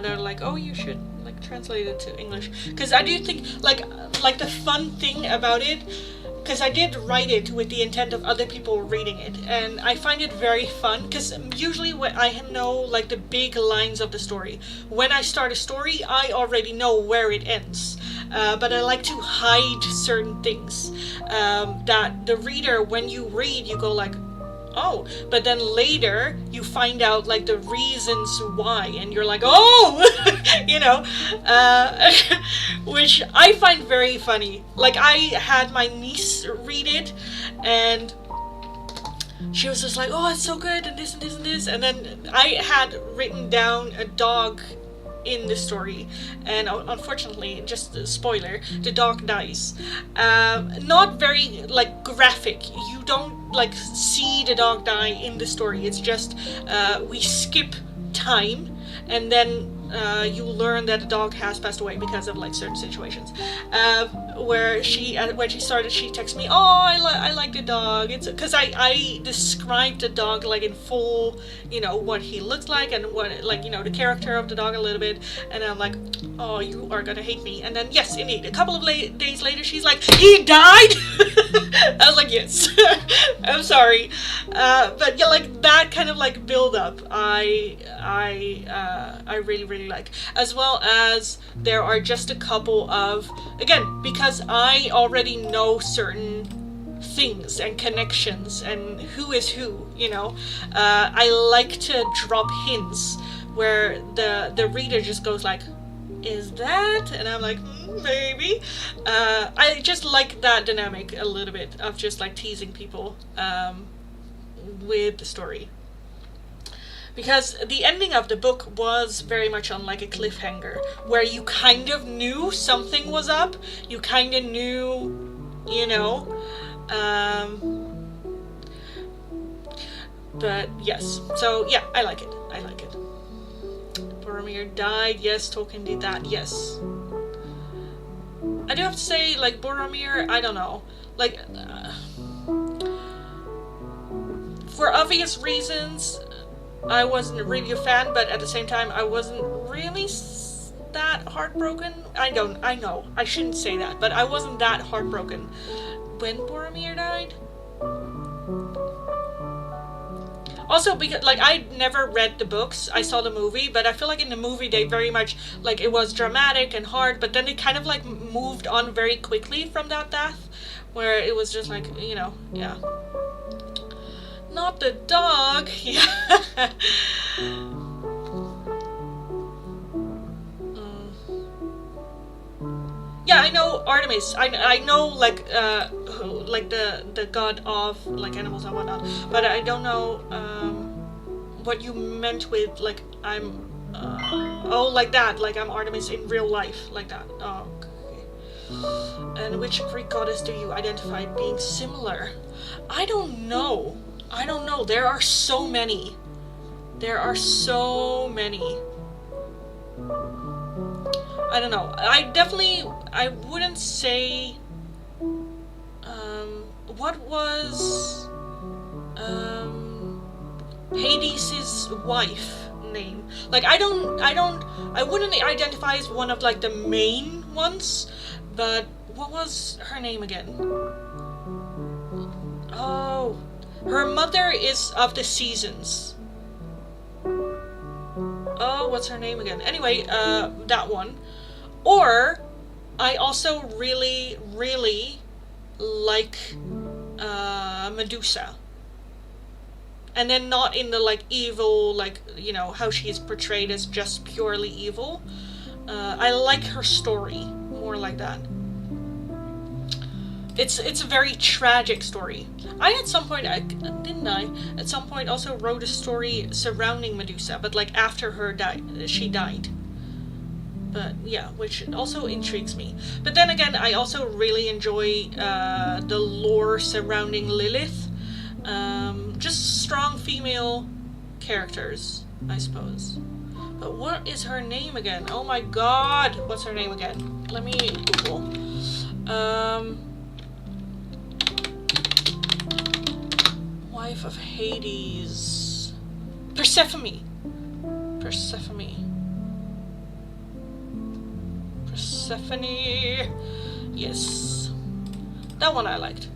They're like, oh, you should like translate it to English, because I do think like the fun thing about it, because I did write it with the intent of other people reading it, and I find it very fun, because usually when I know like the big lines of the story, when I start a story I already know where it ends, but I like to hide certain things, that the reader, when you read, you go like, oh, but then later you find out like the reasons why, and you're like, oh, you know, which I find very funny. Like, I had my niece read it, and she was just like, oh, it's so good, and this and this and this, and then I had written down a dog in the story, and unfortunately, just a spoiler, the dog dies. Not very like graphic, you don't like see the dog die in the story, it's just we skip time, and then you learn that the dog has passed away because of like certain situations. Where she, when she started, she texted me, oh, I like the dog. It's because I described the dog like in full, you know, what he looks like and what, like, you know, the character of the dog a little bit. And I'm like, oh, you are gonna hate me. And then yes, indeed, a couple of days later, she's like, he died. I was like, yes. I'm sorry, but yeah, like that kind of like build up, I really like, as well as there are just a couple of, again, because I already know certain things and connections and who is who, you know, I like to drop hints where the reader just goes like, is that? And I'm like, maybe. I just like that dynamic a little bit of just like teasing people with the story. Because the ending of the book was very much on like a cliffhanger, where you kind of knew something was up, you kind of knew, you know, but yes, so yeah, I like it. Boromir died, yes, Tolkien did that, yes. I do have to say, like, Boromir, I don't know, like, for obvious reasons, I wasn't really a fan, but at the same time, I wasn't really that heartbroken. I know, I shouldn't say that, but I wasn't that heartbroken when Boromir died. Also, because, like, I never read the books, I saw the movie, but I feel like in the movie they very much, like, it was dramatic and hard, but then they kind of, like, moved on very quickly from that death, where it was just like, you know, yeah. Not the dog, yeah. Yeah, I know Artemis. I know like the god of like animals and whatnot, but I don't know what you meant with like I'm oh, like that, like I'm Artemis in real life, like that. Oh, okay. And which Greek goddess do you identify being similar? I don't know. There are so many. I don't know. I wouldn't say, what was, Hades' wife name? Like, I wouldn't identify as one of, like, the main ones, but what was her name again? Oh, her mother is of the seasons. Oh, what's her name again? Anyway, that one. Or, I also really, really like Medusa. And then not in the, like, evil, like, you know, how she is portrayed as just purely evil. I like her story more like that. It's a very tragic story. I at some point, at some point also wrote a story surrounding Medusa, but like after she died. But yeah, which also intrigues me. But then again, I also really enjoy the lore surrounding Lilith. Just strong female characters, I suppose. But what is her name again? Oh my god, what's her name again? Let me Google. Wife of Hades. Persephone. Persephone. Yes. That one I liked.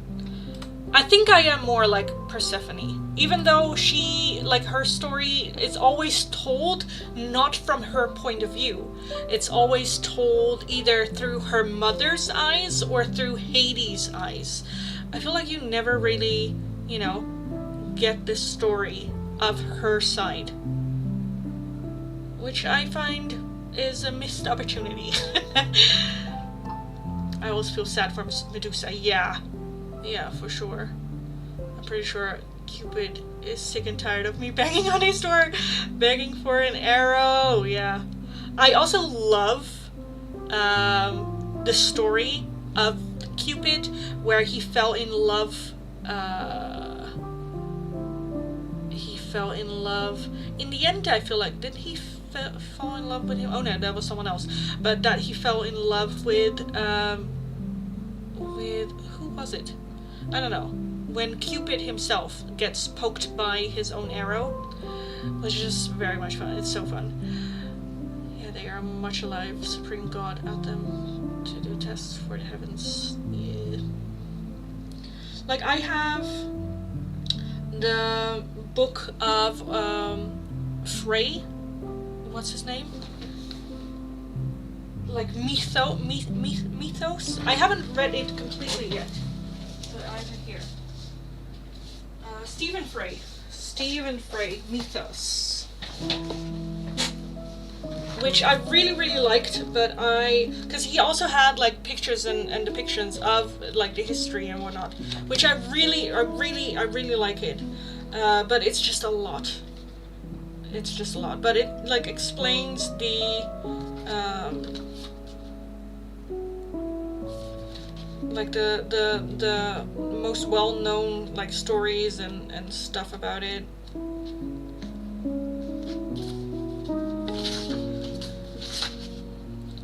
I think I am more like Persephone. Even though she, like, her story is always told not from her point of view. It's always told either through her mother's eyes or through Hades' eyes. I feel like you never really, you know, get the story of her side. Which I find is a missed opportunity. I always feel sad for Medusa. Yeah, for sure. I'm pretty sure Cupid is sick and tired of me banging on his door, begging for an arrow. Yeah. I also love the story of Cupid, where he fell in love. In the end, I feel like, did he fall in love with him? Oh no, that was someone else. But that he fell in love with who was it? I don't know. When Cupid himself gets poked by his own arrow, which is just very much fun. It's so fun. Yeah, they are much alive. Supreme God at them to do tests for the heavens. Yeah. Like, I have the book of Frey. What's his name? Like Mythos. I haven't read it completely yet, but I have it here. Stephen Frey, Mythos, which I really liked, but because he also had like pictures and depictions of like the history and whatnot, which I really like it, but it's just a lot. But it like explains the like the most well-known like stories and stuff about it.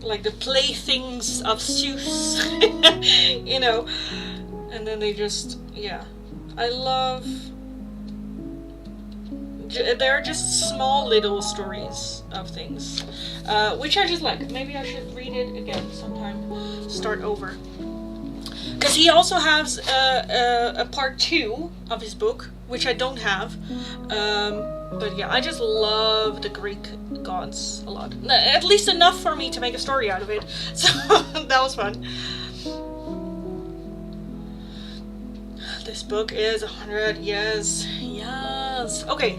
Like the playthings of Zeus, you know, and then they just, yeah. I love, they're just small little stories of things, which I just like. Maybe I should read it again sometime, start over. Because he also has a part 2 of his book, which I don't have. But yeah, I just love the Greek gods a lot. At least enough for me to make a story out of it. So that was fun. This book is 100. Yes. Okay,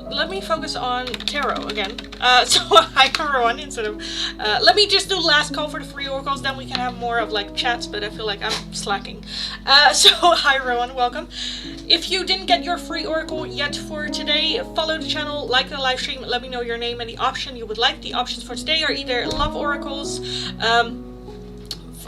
let me focus on tarot again. So hi everyone, instead of let me just do last call for the free oracles, then we can have more of like chats, but I feel like I'm slacking. So hi everyone, welcome. If you didn't get your free oracle yet for today, follow the channel, like the live stream, let me know your name and the option you would like. The options for today are either love oracles,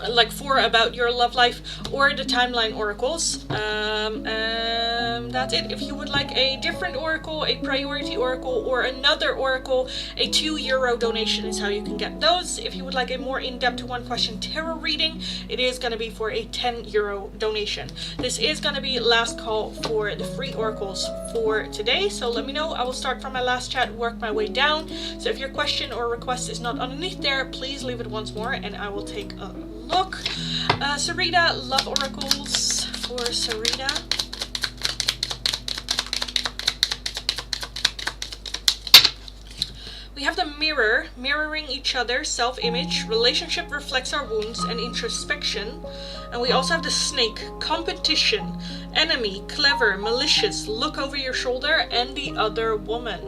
like 4 about your love life, or the timeline oracles, and that's it. If you would like a different oracle, a priority oracle, or another oracle, a €2 donation is how you can get those. If you would like a more in-depth 1-question tarot reading, it is going to be for a €10 donation. This is going to be last call for the free oracles for today, so let me know. I will start from my last chat, work my way down. So if your question or request is not underneath there, please leave it once more and I will take a look. Sarita, love oracles for Sarita. We have the mirror, mirroring each other, self-image, relationship reflects our wounds, and introspection. And we also have the snake, competition, enemy, clever, malicious, look over your shoulder, and the other woman.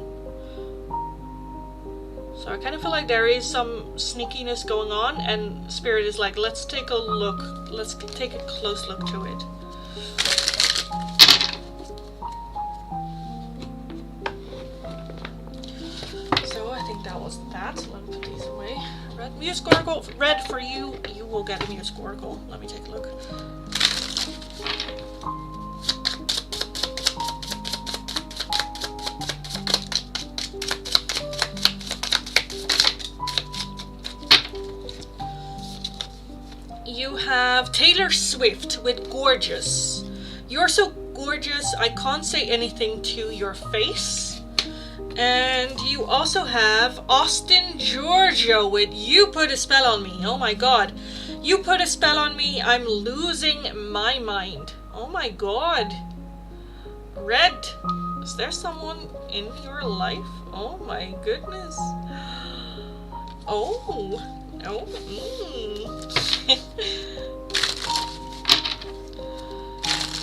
So I kind of feel like there is some sneakiness going on, and Spirit is like, let's take a look, let's take a close look to it. So I think that was that. Let me put these away. Red music oracle, red for you. You will get a music oracle. Let me take a look. You have Taylor Swift with Gorgeous. You're so gorgeous, I can't say anything to your face. And you also have Austin, Georgia with You Put a Spell on Me. Oh my god. You put a spell on me, I'm losing my mind. Oh my god. Red, is there someone in your life? Oh my goodness. Oh. Oh.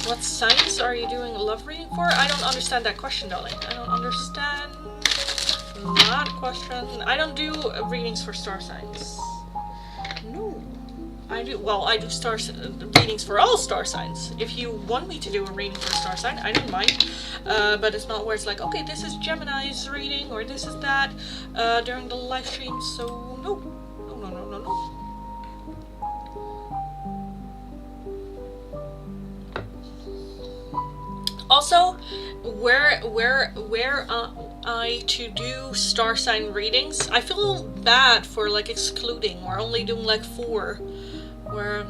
What signs are you doing a love reading for? I don't understand that question, darling. I don't understand that question. I don't do readings for star signs. No. I do readings for all star signs. If you want me to do a reading for a star sign, I don't mind. But it's not where it's like, okay, this is Gemini's reading or this is that during the live stream. So no. Also, where I to do star sign readings, I feel bad for like excluding or only doing like 4, where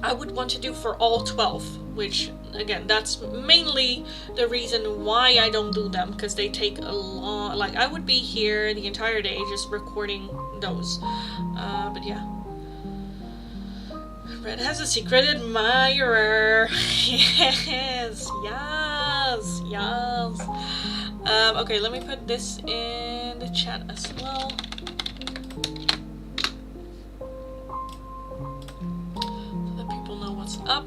I would want to do for all 12, which again, that's mainly the reason why I don't do them, because they take a long, like I would be here the entire day just recording those, but yeah. Red has a secret admirer. Yes. Okay, let me put this in the chat as well. So that people know what's up.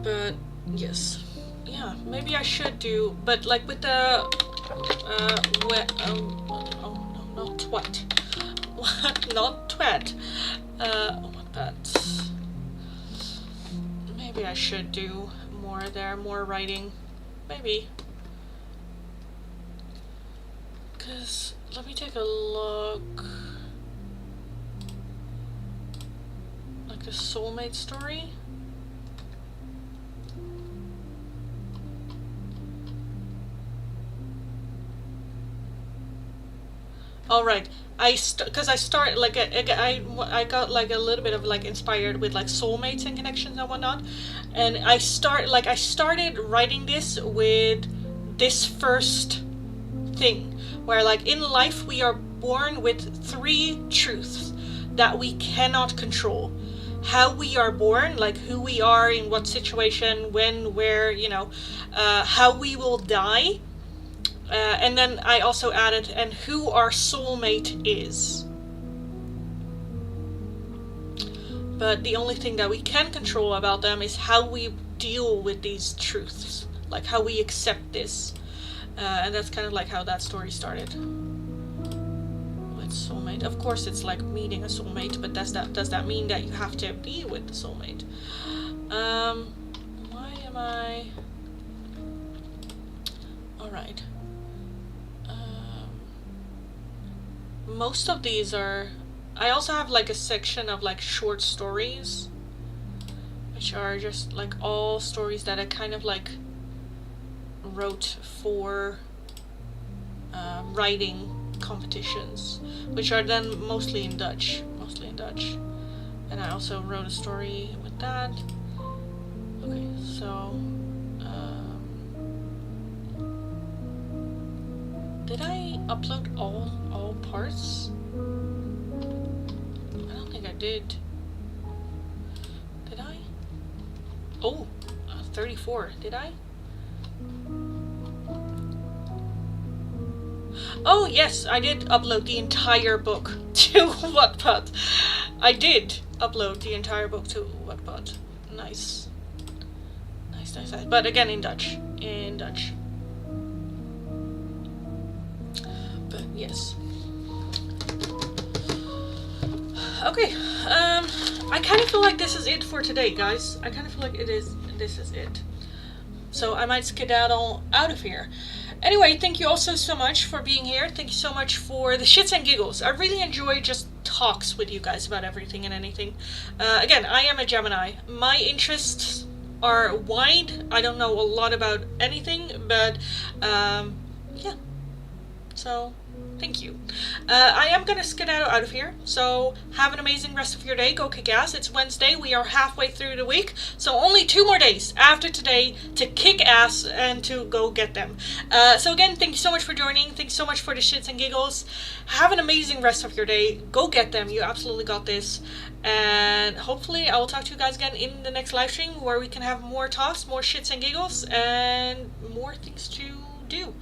But, yes. Yeah, maybe I should do, but like with the, not twat. Not twat. But maybe I should do more there, more writing. Maybe. Because, let me take a look. Like a soulmate story. Alright. I got like a little bit of like inspired with like soulmates and connections and whatnot, and I started writing this with this first thing where like in life we are born with 3 truths that we cannot control. How we are born, like who we are in what situation, when, where, you know, how we will die. And then I also added, and who our soulmate is. But the only thing that we can control about them is how we deal with these truths, like how we accept this. And that's kind of like how that story started. With soulmate. Of course it's like meeting a soulmate, but does that mean that you have to be with the soulmate? Why am I... Alright. Most of these are... I also have like a section of like short stories, which are just like all stories that I kind of like wrote for writing competitions, which are then mostly in Dutch. And I also wrote a story with that. Okay, so did I upload all parts? I don't think I did. Did I? Oh, 34. Did I? Oh yes, I did upload the entire book to Wattpad. I did upload the entire book to Wattpad. Nice. Nice. But again in Dutch. But yes. Okay, I kind of feel like this is it for today, guys. I kind of feel like this is it. So I might skedaddle out of here. Anyway, thank you also so much for being here. Thank you so much for the shits and giggles. I really enjoy just talks with you guys about everything and anything. Again, I am a Gemini. My interests are wide. I don't know a lot about anything, but yeah. So Thank you. I am gonna skedaddle out of here, so have an amazing rest of your day. Go kick ass. It's Wednesday. We are halfway through the week, so only 2 more days after today to kick ass and to go get them. So again, thank you so much for joining. Thanks so much for the shits and giggles. Have an amazing rest of your day. Go get them. You absolutely got this. And hopefully I will talk to you guys again in the next live stream where we can have more talks, more shits and giggles, and more things to do.